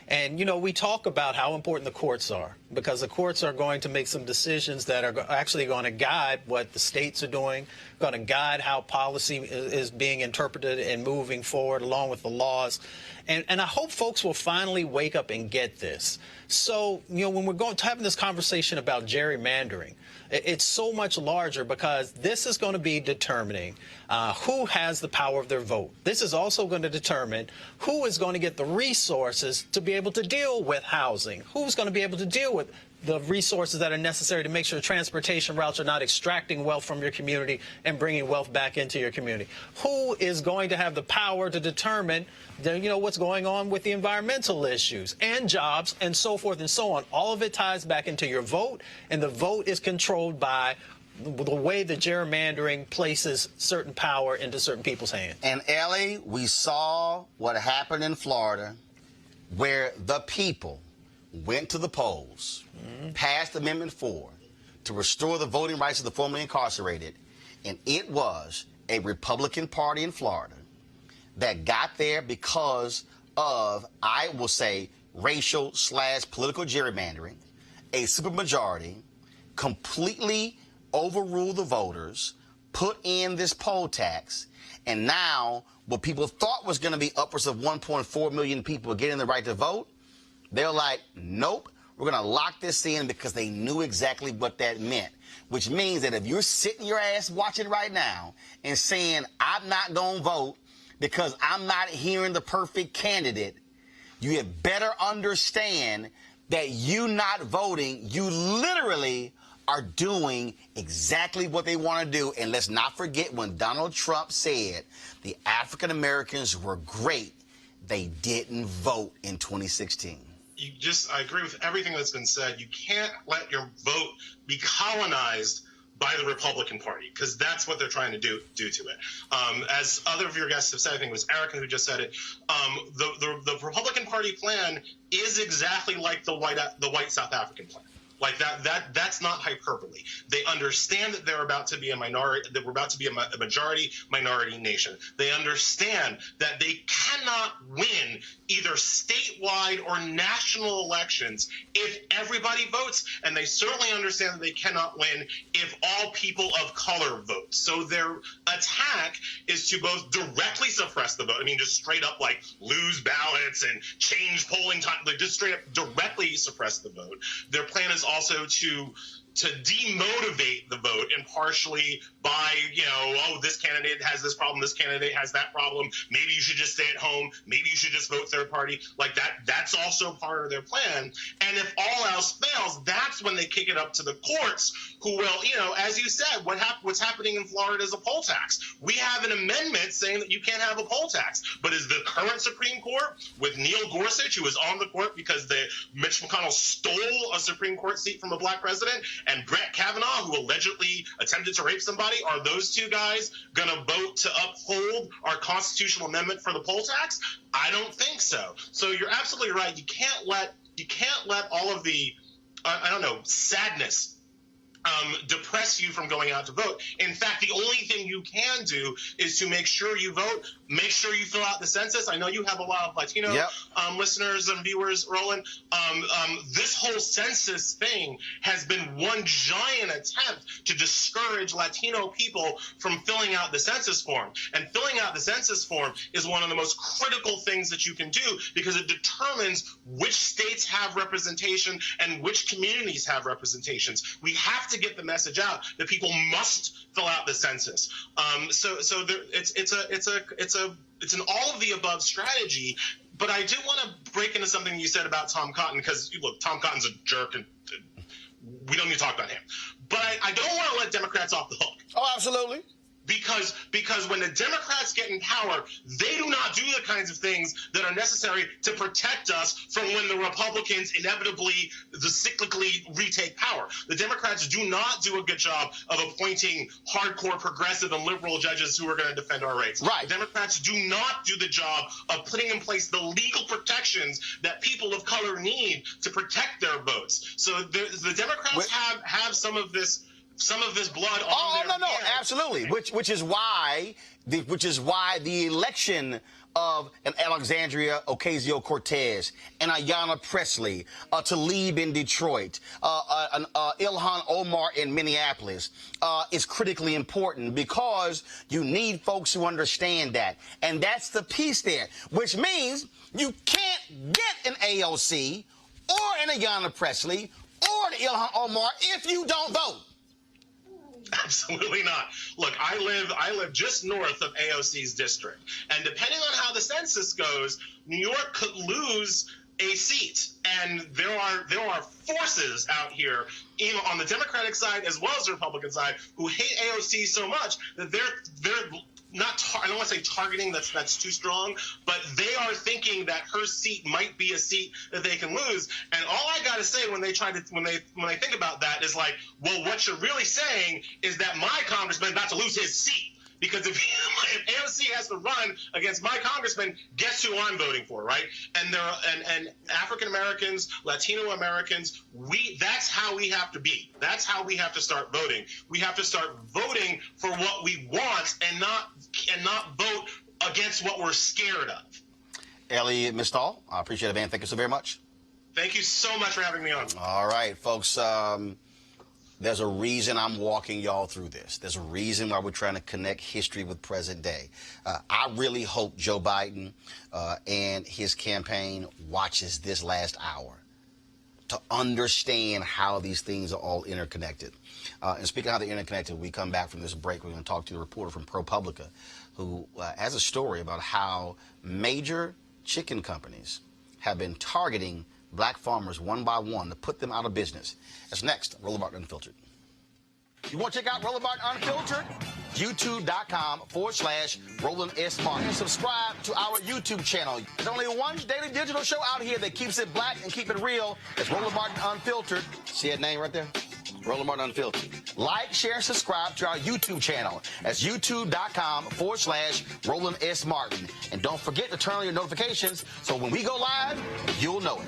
And, we talk about how important the courts are, because the courts are going to make some decisions that are actually going to guide what the states are doing, going to guide how policy is being interpreted and moving forward along with the laws. And I hope folks will finally wake up and get this. So, when we're having this conversation about gerrymandering, it's so much larger because this is going to be determining who has the power of their vote. This is also going to determine who is going to get the resources to be able to deal with housing, who's going to be able to deal with the resources that are necessary to make sure transportation routes are not extracting wealth from your community and bringing wealth back into your community. Who is going to have the power to determine, what's going on with the environmental issues and jobs and so forth and so on. All of it ties back into your vote, and the vote is controlled by the way the gerrymandering places certain power into certain people's hands. And Ellie, we saw what happened in Florida, where the people went to the polls, passed Amendment 4 to restore the voting rights of the formerly incarcerated, and it was a Republican Party in Florida that got there because of, I will say, racial/political gerrymandering. A supermajority completely overruled the voters, put in this poll tax, and now what people thought was going to be upwards of 1.4 million people getting the right to vote, they're like, nope, we're going to lock this in, because they knew exactly what that meant, which means that if you're sitting your ass watching right now and saying, I'm not going to vote because I'm not hearing the perfect candidate, you had better understand that you not voting, you literally are doing exactly what they want to do. And let's not forget when Donald Trump said the African Americans were great, they didn't vote in 2016. I agree with everything that's been said. You can't let your vote be colonized by the Republican Party, because that's what they're trying to do to it. As other of your guests have said, I think it was Erica who just said it, the Republican Party plan is exactly like the white South African plan. Like that's not hyperbole. They understand that they're about to be a minority, that we're about to be a majority minority nation. They understand that they cannot win either statewide or national elections if everybody votes, and they certainly understand that they cannot win if all people of color vote. So their attack is to both directly suppress the vote. I mean, just straight up like lose ballots and change polling time, like just straight up directly suppress the vote. Their plan is also to demotivate the vote, and partially by, oh, this candidate has this problem, this candidate has that problem, maybe you should just stay at home, maybe you should just vote third party. Like that's also part of their plan. And if all else fails, that's when they kick it up to the courts, who will, as you said, what's happening in Florida is a poll tax. We have an amendment saying that you can't have a poll tax, but is the current Supreme Court, with Neil Gorsuch, who was on the court because Mitch McConnell stole a Supreme Court seat from a black president, and Brett Kavanaugh, who allegedly attempted to rape somebody, are those two guys going to vote to uphold our constitutional amendment for the poll tax? I don't think so. So you're absolutely right. You can't let all of the sadness depress you from going out to vote. In fact, the only thing you can do is to make sure you vote, make sure you fill out the census. I know you have a lot of Latino listeners and viewers, Roland. This whole census thing has been one giant attempt to discourage Latino people from filling out the census form. And filling out the census form is one of the most critical things that you can do, because it determines which states have representation and which communities have representations. We have to get the message out that people must fill out the census. It's an all of the above strategy. But I do want to break into something you said about Tom Cotton, because look, Tom Cotton's a jerk, and we don't need to talk about him. But I don't want to let Democrats off the hook. Oh, absolutely. Because when the Democrats get in power, they do not do the kinds of things that are necessary to protect us from when the Republicans inevitably, cyclically retake power. The Democrats do not do a good job of appointing hardcore progressive and liberal judges who are going to defend our rights. Right. The Democrats do not do the job of putting in place the legal protections that people of color need to protect their votes. So the Democrats have some of this blood on their hands. Absolutely. Which is why the election of an Alexandria Ocasio-Cortez, and Ayanna Pressley, Tlaib in Detroit, Ilhan Omar in Minneapolis is critically important, because you need folks who understand that. And that's the piece there, which means you can't get an AOC or an Ayanna Pressley or an Ilhan Omar if you don't vote. Absolutely not. Look, I live just north of AOC's district, and depending on how the census goes, New York could lose a seat. And there are forces out here, even on the Democratic side as well as the Republican side, who hate AOC so much that they're not, I don't want to say targeting, that's too strong, but they are thinking that her seat might be a seat that they can lose. And all I got to say when they think about that is like, well, what you're really saying is that my congressman about to lose his seat. Because if AOC has to run against my congressman, guess who I'm voting for, right? And African Americans, Latino Americans, that's how we have to be. That's how we have to start voting. We have to start voting for what we want and not vote against what we're scared of. Elliot Mistal, I appreciate it, man. Thank you so very much. Thank you so much for having me on. All right, folks. There's a reason I'm walking y'all through this. There's a reason why we're trying to connect history with present day. I really hope Joe Biden and his campaign watches this last hour to understand how these things are all interconnected. And speaking of how they're interconnected, we come back from this break. We're going to talk to the reporter from ProPublica who has a story about how major chicken companies have been targeting black farmers one by one to put them out of business. That's next, Roland Martin Unfiltered. You want to check out Roland Martin Unfiltered? YouTube.com/Roland S. Martin. Subscribe to our YouTube channel. There's only one daily digital show out here that keeps it black and keep it real. It's Roland Martin Unfiltered. See that name right there? Roland Martin Unfiltered. Like, share, subscribe to our YouTube channel. That's youtube.com/Roland S. Martin. And don't forget to turn on your notifications so when we go live, you'll know it.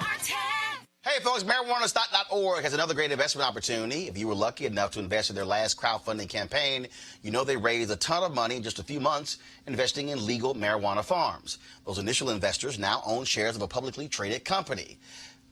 Hey, folks, marijuanastock.org has another great investment opportunity. If you were lucky enough to invest in their last crowdfunding campaign, you know they raised a ton of money in just a few months investing in legal marijuana farms. Those initial investors now own shares of a publicly traded company.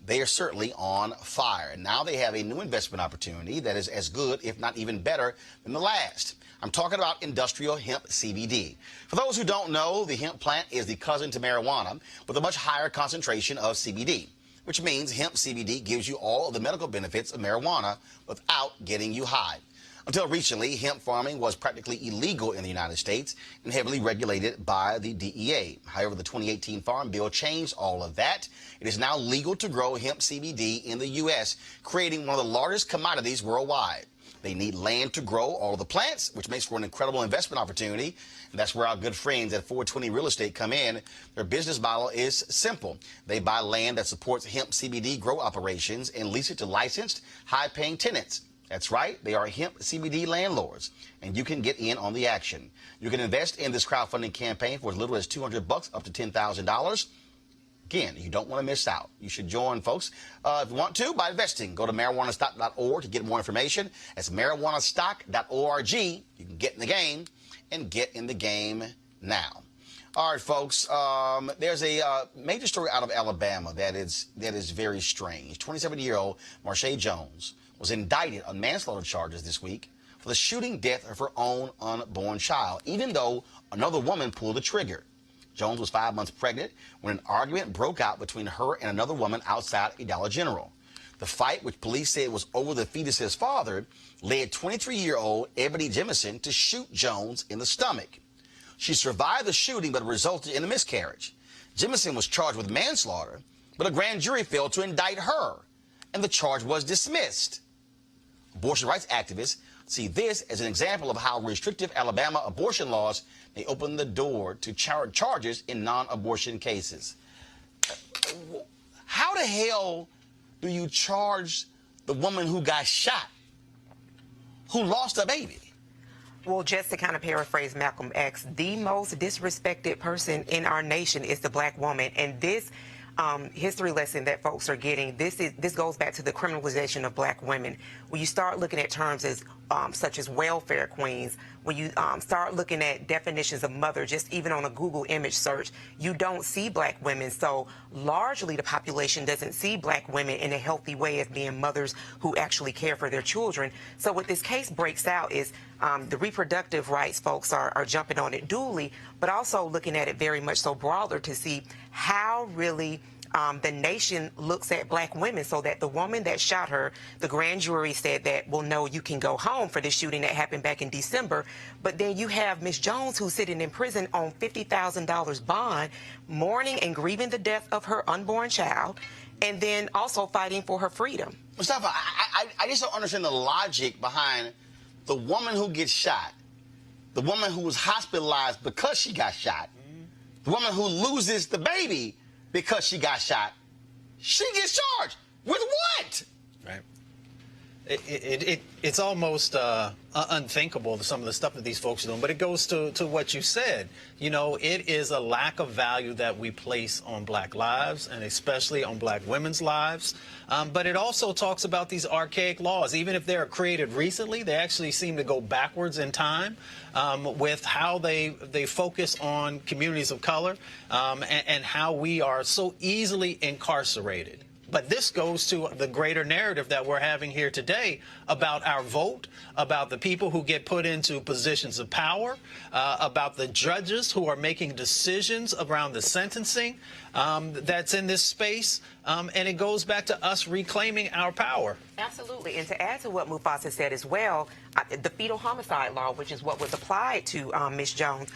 They are certainly on fire. Now they have a new investment opportunity that is as good, if not even better, than the last. I'm talking about industrial hemp CBD. For those who don't know, the hemp plant is the cousin to marijuana with a much higher concentration of CBD, which means hemp CBD gives you all of the medical benefits of marijuana without getting you high. Until recently, hemp farming was practically illegal in the United States and heavily regulated by the DEA. However, the 2018 Farm Bill changed all of that. It is now legal to grow hemp CBD in the U.S., creating one of the largest commodities worldwide. They need land to grow all of the plants, which makes for an incredible investment opportunity. And that's where our good friends at 420 Real Estate come in. Their business model is simple. They buy land that supports hemp CBD grow operations and lease it to licensed, high-paying tenants. That's right, they are hemp CBD landlords, and you can get in on the action. You can invest in this crowdfunding campaign for as little as $200 up to $10,000. Again, you don't want to miss out. You should join, folks, if you want to, by investing. Go to marijuanastock.org to get more information. That's marijuanastock.org. You can get in the game and get in the game now. All right, folks, there's a major story out of Alabama that is very strange. 27-year-old Marsha Jones was indicted on manslaughter charges this week for the shooting death of her own unborn child, even though another woman pulled the trigger. Jones was 5 months pregnant when an argument broke out between her and another woman outside a Dollar General. The fight, which police said was over the fetus's father, led 23-year-old Ebony Jemison to shoot Jones in the stomach. She survived the shooting, but resulted in a miscarriage. Jemison was charged with manslaughter, but a grand jury failed to indict her, and the charge was dismissed. Abortion rights activists see this as an example of how restrictive Alabama abortion laws may open the door to charges in non-abortion cases. How the hell do you charge the woman who got shot, who lost a baby? Well, just to kind of paraphrase Malcolm X, the most disrespected person in our nation is the black woman. And this history lesson that folks are getting, this goes back to the criminalization of black women. When you start looking at terms as such as welfare queens, when you start looking at definitions of mother, just even on a Google image search, you don't see black women. So largely the population doesn't see black women in a healthy way as being mothers who actually care for their children. So what this case breaks out is the reproductive rights folks are jumping on it duly, but also looking at it very much so broader to see how really the nation looks at black women, so that the woman that shot her, the grand jury said that, well, no, you can go home for this shooting that happened back in December. But then you have Miss Jones, who's sitting in prison on $50,000 bond, mourning and grieving the death of her unborn child, and then also fighting for her freedom. Mustafa, I just don't understand the logic behind the woman who gets shot, the woman who was hospitalized because she got shot, the woman who loses the baby because she got shot. She gets charged with what? Right. It's almost unthinkable, some of the stuff that these folks are doing, but it goes to what you said. You know, it is a lack of value that we place on black lives, and especially on black women's lives. But it also talks about these archaic laws. Even if they're created recently, they actually seem to go backwards in time with how they focus on communities of color and how we are so easily incarcerated. But this goes to the greater narrative that we're having here today about our vote, about the people who get put into positions of power, about the judges who are making decisions around the sentencing that's in this space. And it goes back to us reclaiming our power. Absolutely. And to add to what Mufasa said as well, the fetal homicide law, which is what was applied to Ms. Jones,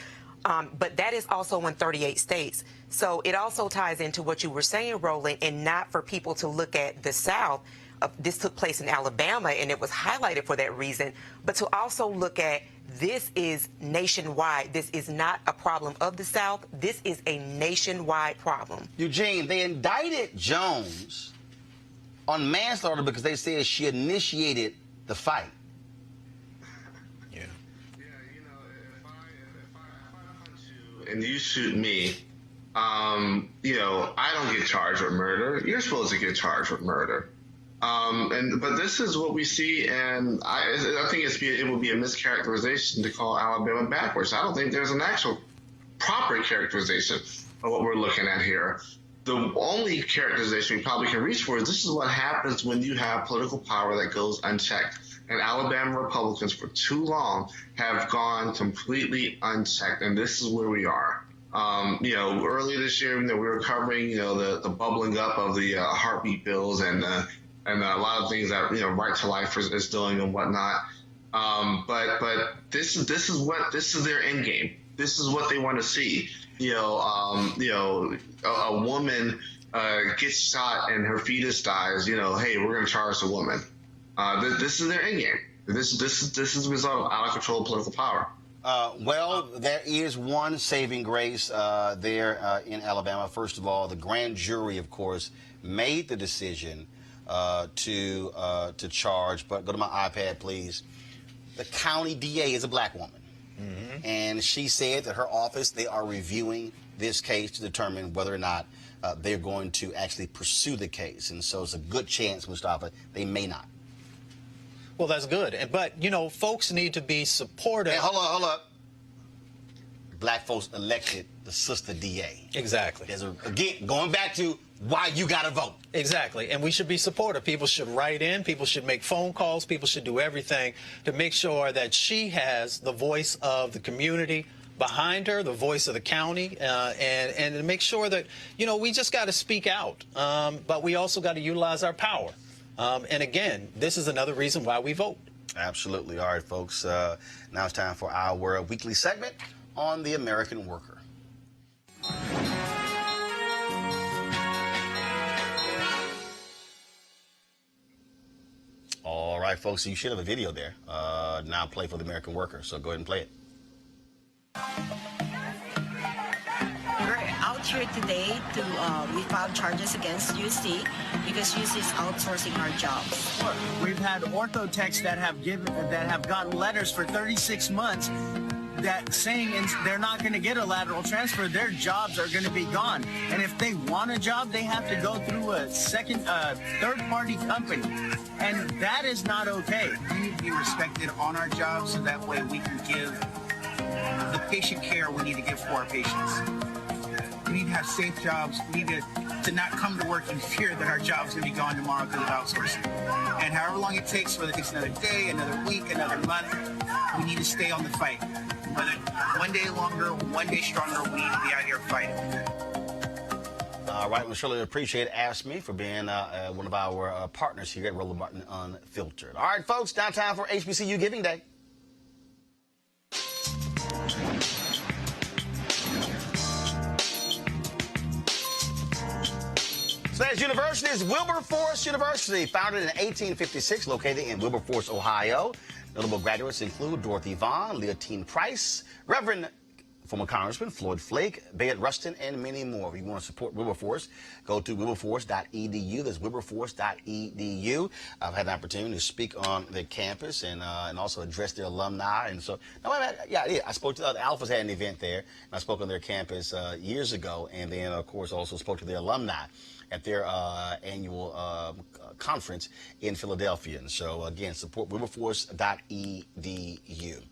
but that is also in 38 states. So it also ties into what you were saying, Roland, and not for people to look at the South. This took place in Alabama, and it was highlighted for that reason. But to also look at this is nationwide. This is not a problem of the South. This is a nationwide problem. Eugene, they indicted Jones on manslaughter because they said she initiated the fight. and you shoot me, I don't get charged with murder. You're supposed to get charged with murder. But this is what we see, and I think it would be a mischaracterization to call Alabama backwards. I don't think there's an actual proper characterization of what we're looking at here. The only characterization we probably can reach for is this is what happens when you have political power that goes unchecked. And Alabama Republicans for too long have gone completely unchecked, and this is where we are. Earlier this year, we were covering, the bubbling up of the heartbeat bills and a lot of things that, Right to Life is doing and whatnot. But this is their end game. This is what they want to see. A woman gets shot and her fetus dies. Hey, we're going to charge the woman. This is their end game. This is the result of out of control political power. Well, there is one saving grace there in Alabama. First of all, the grand jury, of course, made the decision to charge. But go to my iPad, please. The county DA is a black woman. Mm-hmm. And she said that her office, they are reviewing this case to determine whether or not they're going to actually pursue the case. And so it's a good chance, Mustafa, they may not. Well, that's good. But, folks need to be supportive. Hey, hold up. Black folks elected the sister DA. Exactly. Again, going back to why you got to vote. Exactly. And we should be supportive. People should write in. People should make phone calls. People should do everything to make sure that she has the voice of the community behind her, the voice of the county, and to make sure that, we just got to speak out. But we also got to utilize our power. And again, this is another reason why we vote. Absolutely. All right, folks. Now it's time for our weekly segment on the American worker. All right, folks. So you should have a video there. Now play for the American worker. So go ahead and play it. We're out here today to we filed charges against UC because UC is outsourcing our jobs. We've had ortho techs that have gotten letters for 36 months that saying they're not going to get a lateral transfer. Their jobs are going to be gone, and if they want a job, they have to go through a third-party company, and that is not okay. We need to be respected on our jobs so that way we can give the patient care we need to give for our patients. We need to have safe jobs. We need to not come to work in fear that our job's going to be gone tomorrow because of outsourcing. And however long it takes, whether it takes another day, another week, another month, we need to stay on the fight. Whether one day longer, one day stronger, we need to be out here fighting. All right, we surely appreciate Ask Me for being one of our partners here at Roland Martin Unfiltered. All right, folks, now time for HBCU Giving Day. Today's university is Wilberforce University, founded in 1856, located in Wilberforce, Ohio. Notable graduates include Dorothy Vaughan, Leontine Price, Reverend former Congressman Floyd Flake, Bayard Rustin, and many more. If you want to support Wilberforce, go to wilberforce.edu. That's wilberforce.edu. I've had an opportunity to speak on their campus and also address their alumni. And so, I spoke to the Alphas had an event there, and I spoke on their campus years ago, and then, of course, also spoke to their alumni at their annual conference in Philadelphia. And so, again, support wilberforce.edu.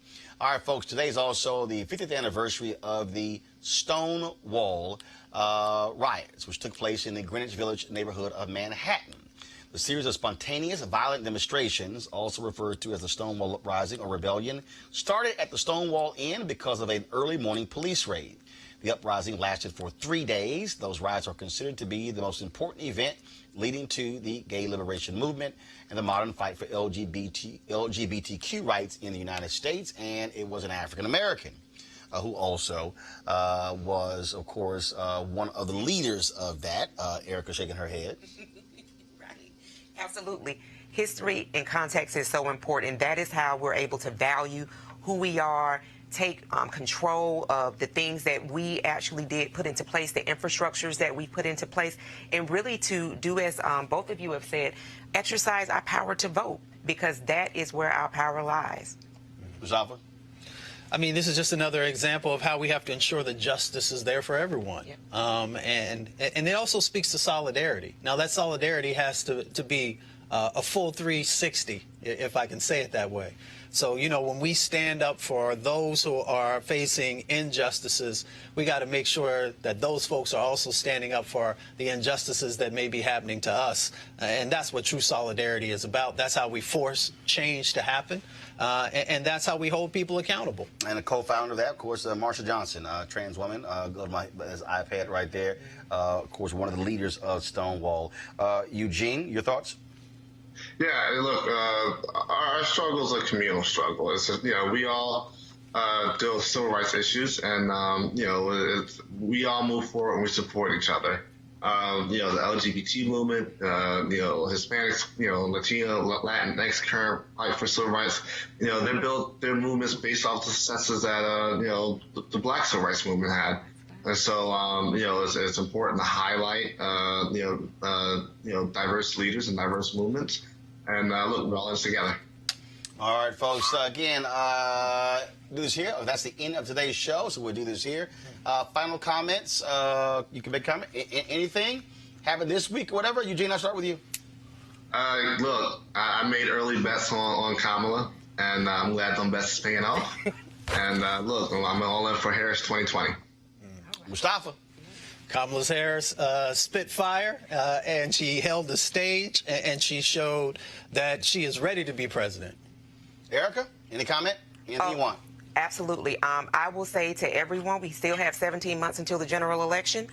All right, folks, today is also the 50th anniversary of the Stonewall riots, which took place in the Greenwich Village neighborhood of Manhattan. The series of spontaneous, violent demonstrations, also referred to as the Stonewall Uprising or Rebellion, started at the Stonewall Inn because of an early morning police raid. The uprising lasted for 3 days. Those riots are considered to be the most important event leading to the gay liberation movement and the modern fight for LGBTQ rights in the United States. And it was an African American who also was, of course, one of the leaders of that. Erica shaking her head. Right. Absolutely. History and context is so important. That is how we're able to value who we are, take control of the things that we actually did put into place, the infrastructures that we put into place, and really to do as both of you have said, exercise our power to vote, because that is where our power lies. Mustafa? I mean, this is just another example of how we have to ensure that justice is there for everyone. And it also speaks to solidarity. Now, that solidarity has to be a full 360, if I can say it that way. So, you know, when we stand up for those who are facing injustices, we got to make sure that those folks are also standing up for the injustices that may be happening to us. And that's what true solidarity is about. That's how we force change to happen. And that's how we hold people accountable. And a co-founder of that, of course, Marsha Johnson, trans woman. Go to my iPad right there. Of course, one of the leaders of Stonewall. Eugene, your thoughts? Yeah, look, our struggle is a communal struggle. It's just, you know, we all deal with civil rights issues, and you know, we all move forward and we support each other. You know, the LGBT movement, you know, Hispanics, you know, Latino, Latinx current fight for civil rights. You know, they built their movements based off the successes that you know, the Black civil rights movement had. And so, you know, it's important to highlight, you know, diverse leaders and diverse movements. And look, we're all in this together. All right, folks. Again, do this here. That's the end of today's show, so we'll do this here. Final comments. You can make comment. Anything happen this week or whatever. Eugene, I'll start with you. Look, I made early bets on Kamala, and I'm glad them bets is paying off. And look, I'm all in for Harris 2020. Mustafa. Kamala Harris spit fire, and she held the stage, and she showed that she is ready to be president. Erica, any comment? Anything you want? Absolutely. I will say to everyone, we still have 17 months until the general election.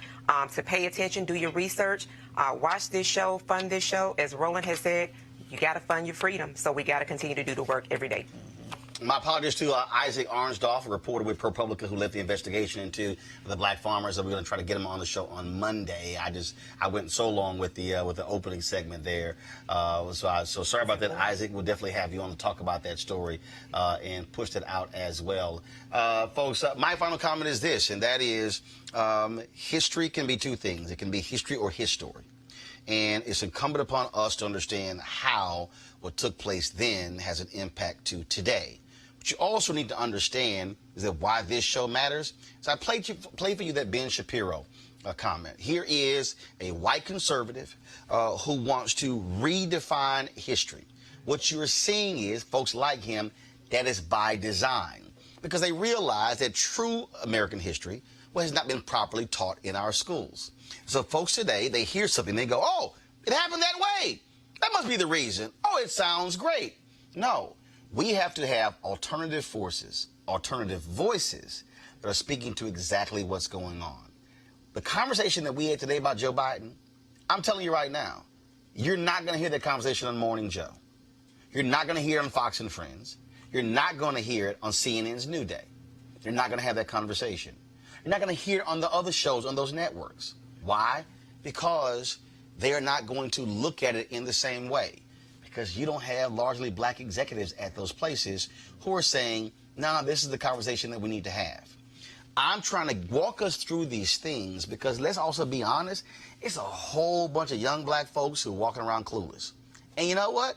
To pay attention, do your research, watch this show, fund this show. As Roland has said, you got to fund your freedom, so we got to continue to do the work every day. My apologies to Isaac Arnsdorf, a reporter with ProPublica, who led the investigation into the black farmers. We're going to try to get him on the show on Monday. I went so long with the opening segment there, so sorry about that, Isaac. We'll definitely have you on to talk about that story and push that out as well, folks. My final comment is this, and that is history can be two things. It can be history or history. And it's incumbent upon us to understand how what took place then has an impact to today. What you also need to understand is that why this show matters. So I played for you that Ben Shapiro comment. Here is a white conservative who wants to redefine history. What you're seeing is folks like him, that is by design, because they realize that true American history has not been properly taught in our schools. So folks today, they hear something, they go, oh, it happened that way. That must be the reason. Oh, it sounds great. No, we have to have alternative forces, alternative voices that are speaking to exactly what's going on. The conversation that we had today about Joe Biden, I'm telling you right now, you're not going to hear that conversation on Morning Joe. You're not going to hear it on Fox and Friends. You're not going to hear it on CNN's New Day. You're not going to have that conversation. You're not going to hear it on the other shows on those networks. Why? Because they are not going to look at it in the same way. Because you don't have largely black executives at those places who are saying, no, this is the conversation that we need to have. I'm trying to walk us through these things because let's also be honest, it's a whole bunch of young black folks who are walking around clueless. And you know what?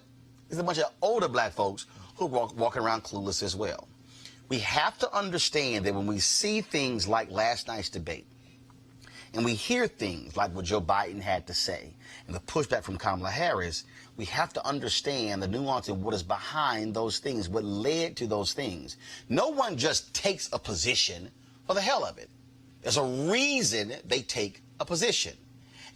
There's a bunch of older black folks who are walking around clueless as well. We have to understand that when we see things like last night's debate, and we hear things like what Joe Biden had to say and the pushback from Kamala Harris, we have to understand the nuance of what is behind those things, what led to those things. No one just takes a position for the hell of it. There's a reason they take a position.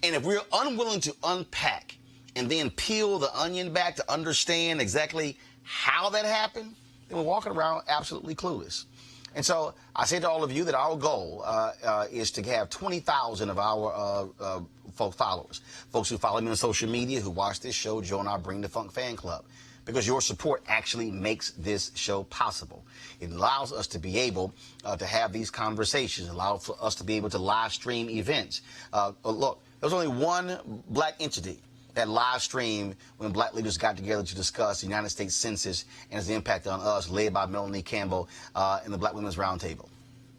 And if we're unwilling to unpack and then peel the onion back to understand exactly how that happened, then we're walking around absolutely clueless. And so I say to all of you that our goal is to have 20,000 of our followers, folks who follow me on social media, who watch this show, join our Bring the Funk fan club, because your support actually makes this show possible. It allows us to be able to have these conversations, allows for us to be able to live stream events. Look, there's only one black entity that live stream when black leaders got together to discuss the United States Census and its impact on us, led by Melanie Campbell in the Black Women's Roundtable.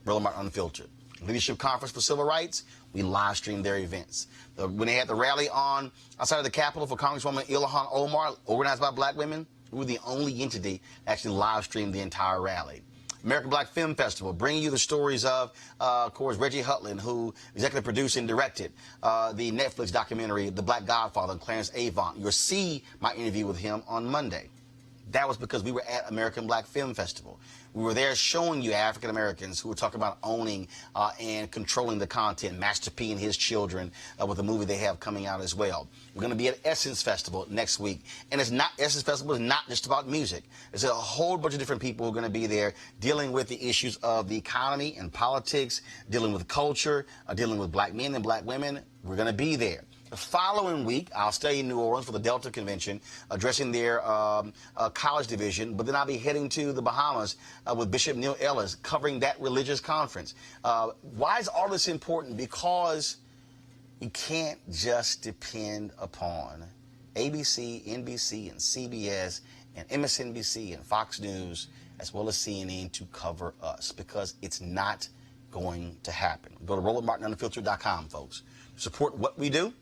Roland Martin Unfiltered. Leadership Conference for Civil Rights, we live streamed their events. When they had the rally on outside of the Capitol for Congresswoman Ilhan Omar, organized by black women, we were the only entity that actually live streamed the entire rally. American Black Film Festival, bringing you the stories of course, Reggie Hutland, who executive produced and directed the Netflix documentary, The Black Godfather, and Clarence Avant. You'll see my interview with him on Monday. That was because we were at American Black Film Festival. We were there showing you African Americans who were talking about owning and controlling the content. Master P and his children with a movie they have coming out as well. We're going to be at Essence Festival next week. And Essence Festival is not just about music. There's a whole bunch of different people who are going to be there dealing with the issues of the economy and politics, dealing with culture, dealing with black men and black women. We're going to be there. The following week, I'll stay in New Orleans for the Delta Convention, addressing their college division, but then I'll be heading to the Bahamas with Bishop Neil Ellis, covering that religious conference. Why is all this important? Because we can't just depend upon ABC, NBC, and CBS, and MSNBC, and Fox News, as well as CNN to cover us, because it's not going to happen. Go to RolandMartinUnfiltered.com, folks. Support what we do.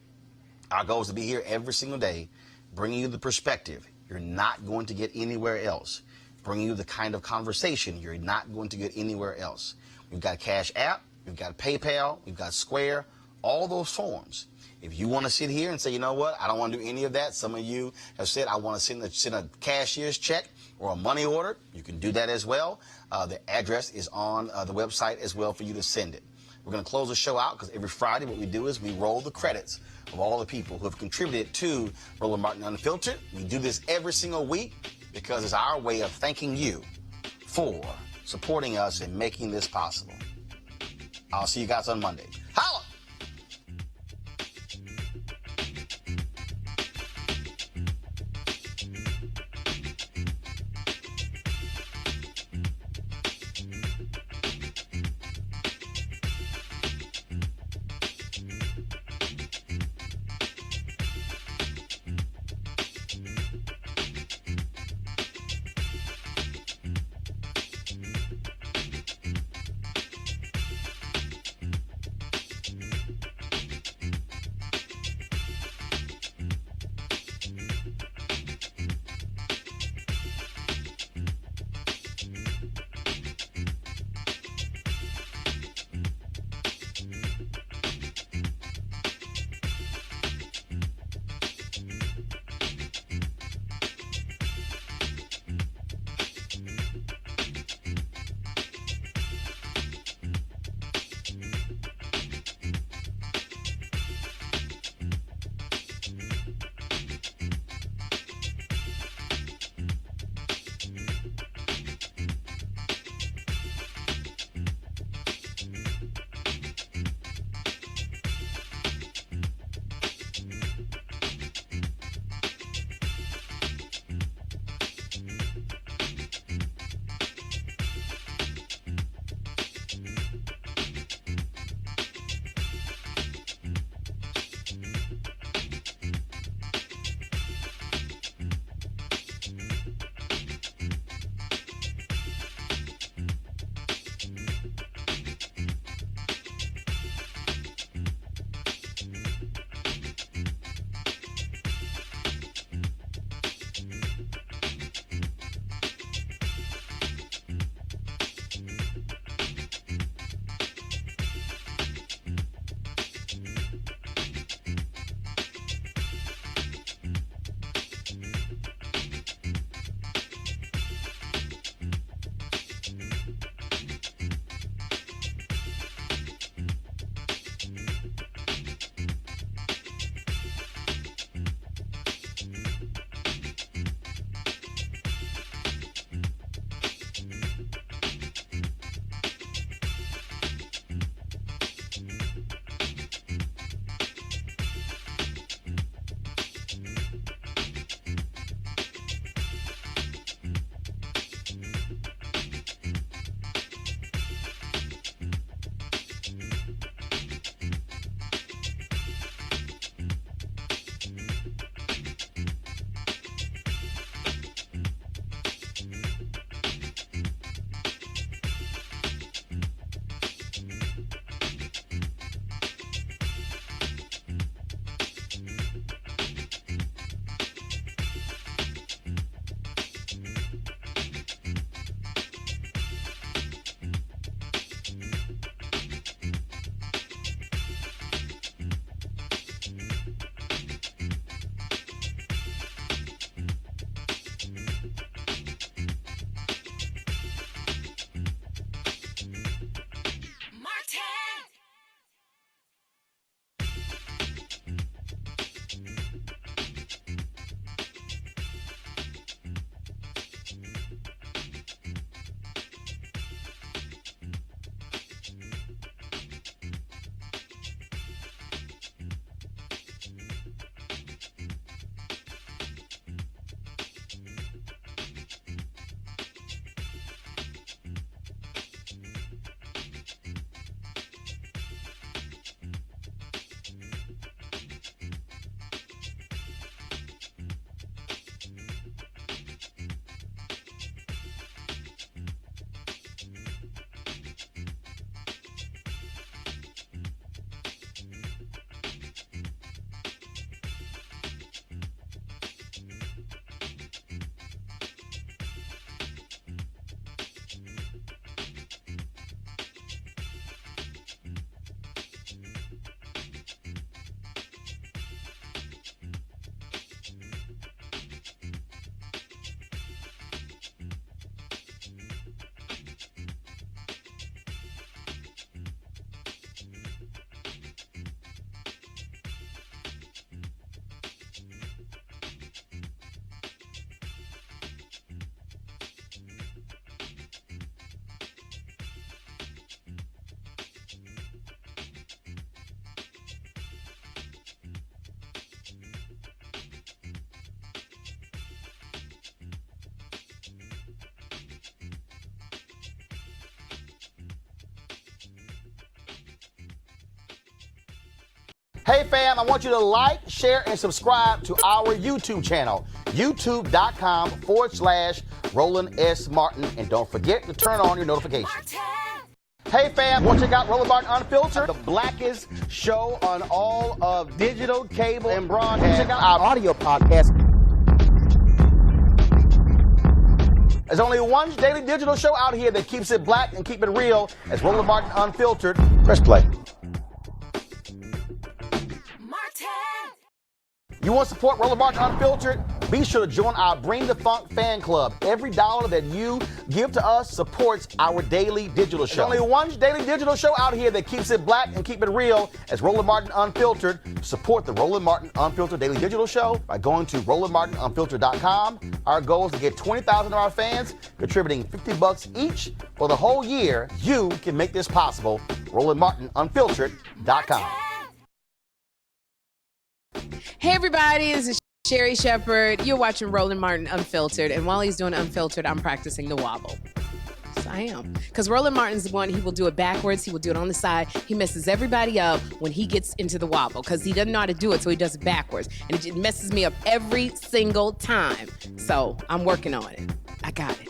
Our goal is to be here every single day, bringing you the perspective you're not going to get anywhere else, bringing you the kind of conversation you're not going to get anywhere else. We've got Cash App, we've got PayPal, we've got Square, all those forms. If you want to sit here and say, you know what, I don't want to do any of that. Some of you have said, I want to send a cashier's check or a money order. You can do that as well. The address is on the website as well for you to send it. We're going to close the show out because every Friday what we do is we roll the credits of all the people who have contributed to Roland Martin Unfiltered. We do this every single week because it's our way of thanking you for supporting us and making this possible. I'll see you guys on Monday. Holla! Hey fam, I want you to like, share, and subscribe to our YouTube channel, youtube.com/Roland S. Martin. And don't forget to turn on your notifications. Hey fam, want to check out Roland Martin Unfiltered, the blackest show on all of digital, cable, and broadcast. Check out our audio podcast. There's only one daily digital show out here that keeps it black and keep it real. It's Roland Martin Unfiltered. Press play. You want to support Roland Martin Unfiltered? Be sure to join our Bring the Funk fan club. Every dollar that you give to us supports our daily digital show. There's only one daily digital show out here that keeps it black and keep it real. It's Roland Martin Unfiltered. Support the Roland Martin Unfiltered daily digital show by going to RolandMartinUnfiltered.com. Our goal is to get 20,000 of our fans contributing $50 each for the whole year. You can make this possible. RolandMartinUnfiltered.com. Hey everybody, this is Sherry Shepherd. You're watching Roland Martin Unfiltered, and while he's doing Unfiltered, I'm practicing the wobble. Yes, I am. Because Roland Martin's the one, he will do it backwards, he will do it on the side. He messes everybody up when he gets into the wobble, because he doesn't know how to do it, so he does it backwards. And it just messes me up every single time. So I'm working on it. I got it.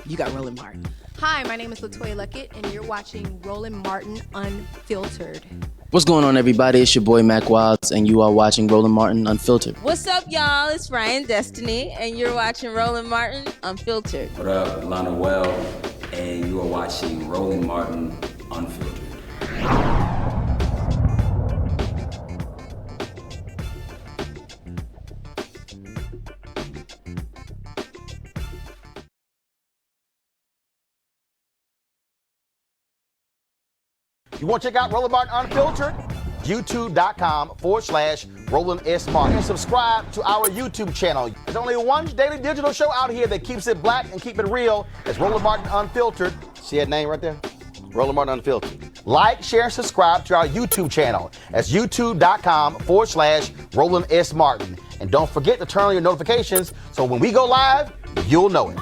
You got Roland Martin. Hi, my name is LaToya Luckett, and you're watching Roland Martin Unfiltered. What's going on, everybody? It's your boy Mac Wilds, and you are watching Roland Martin Unfiltered. What's up, y'all? It's Ryan Destiny, and you're watching Roland Martin Unfiltered. What up, Lana Well, and you are watching Roland Martin Unfiltered. You want to check out Roland Martin Unfiltered? YouTube.com/Roland S. Martin. And subscribe to our YouTube channel. There's only one daily digital show out here that keeps it black and keep it real. It's Roland Martin Unfiltered. See that name right there? Roland Martin Unfiltered. Like, share, and subscribe to our YouTube channel. That's youtube.com/Roland S. Martin. And don't forget to turn on your notifications so when we go live, you'll know it.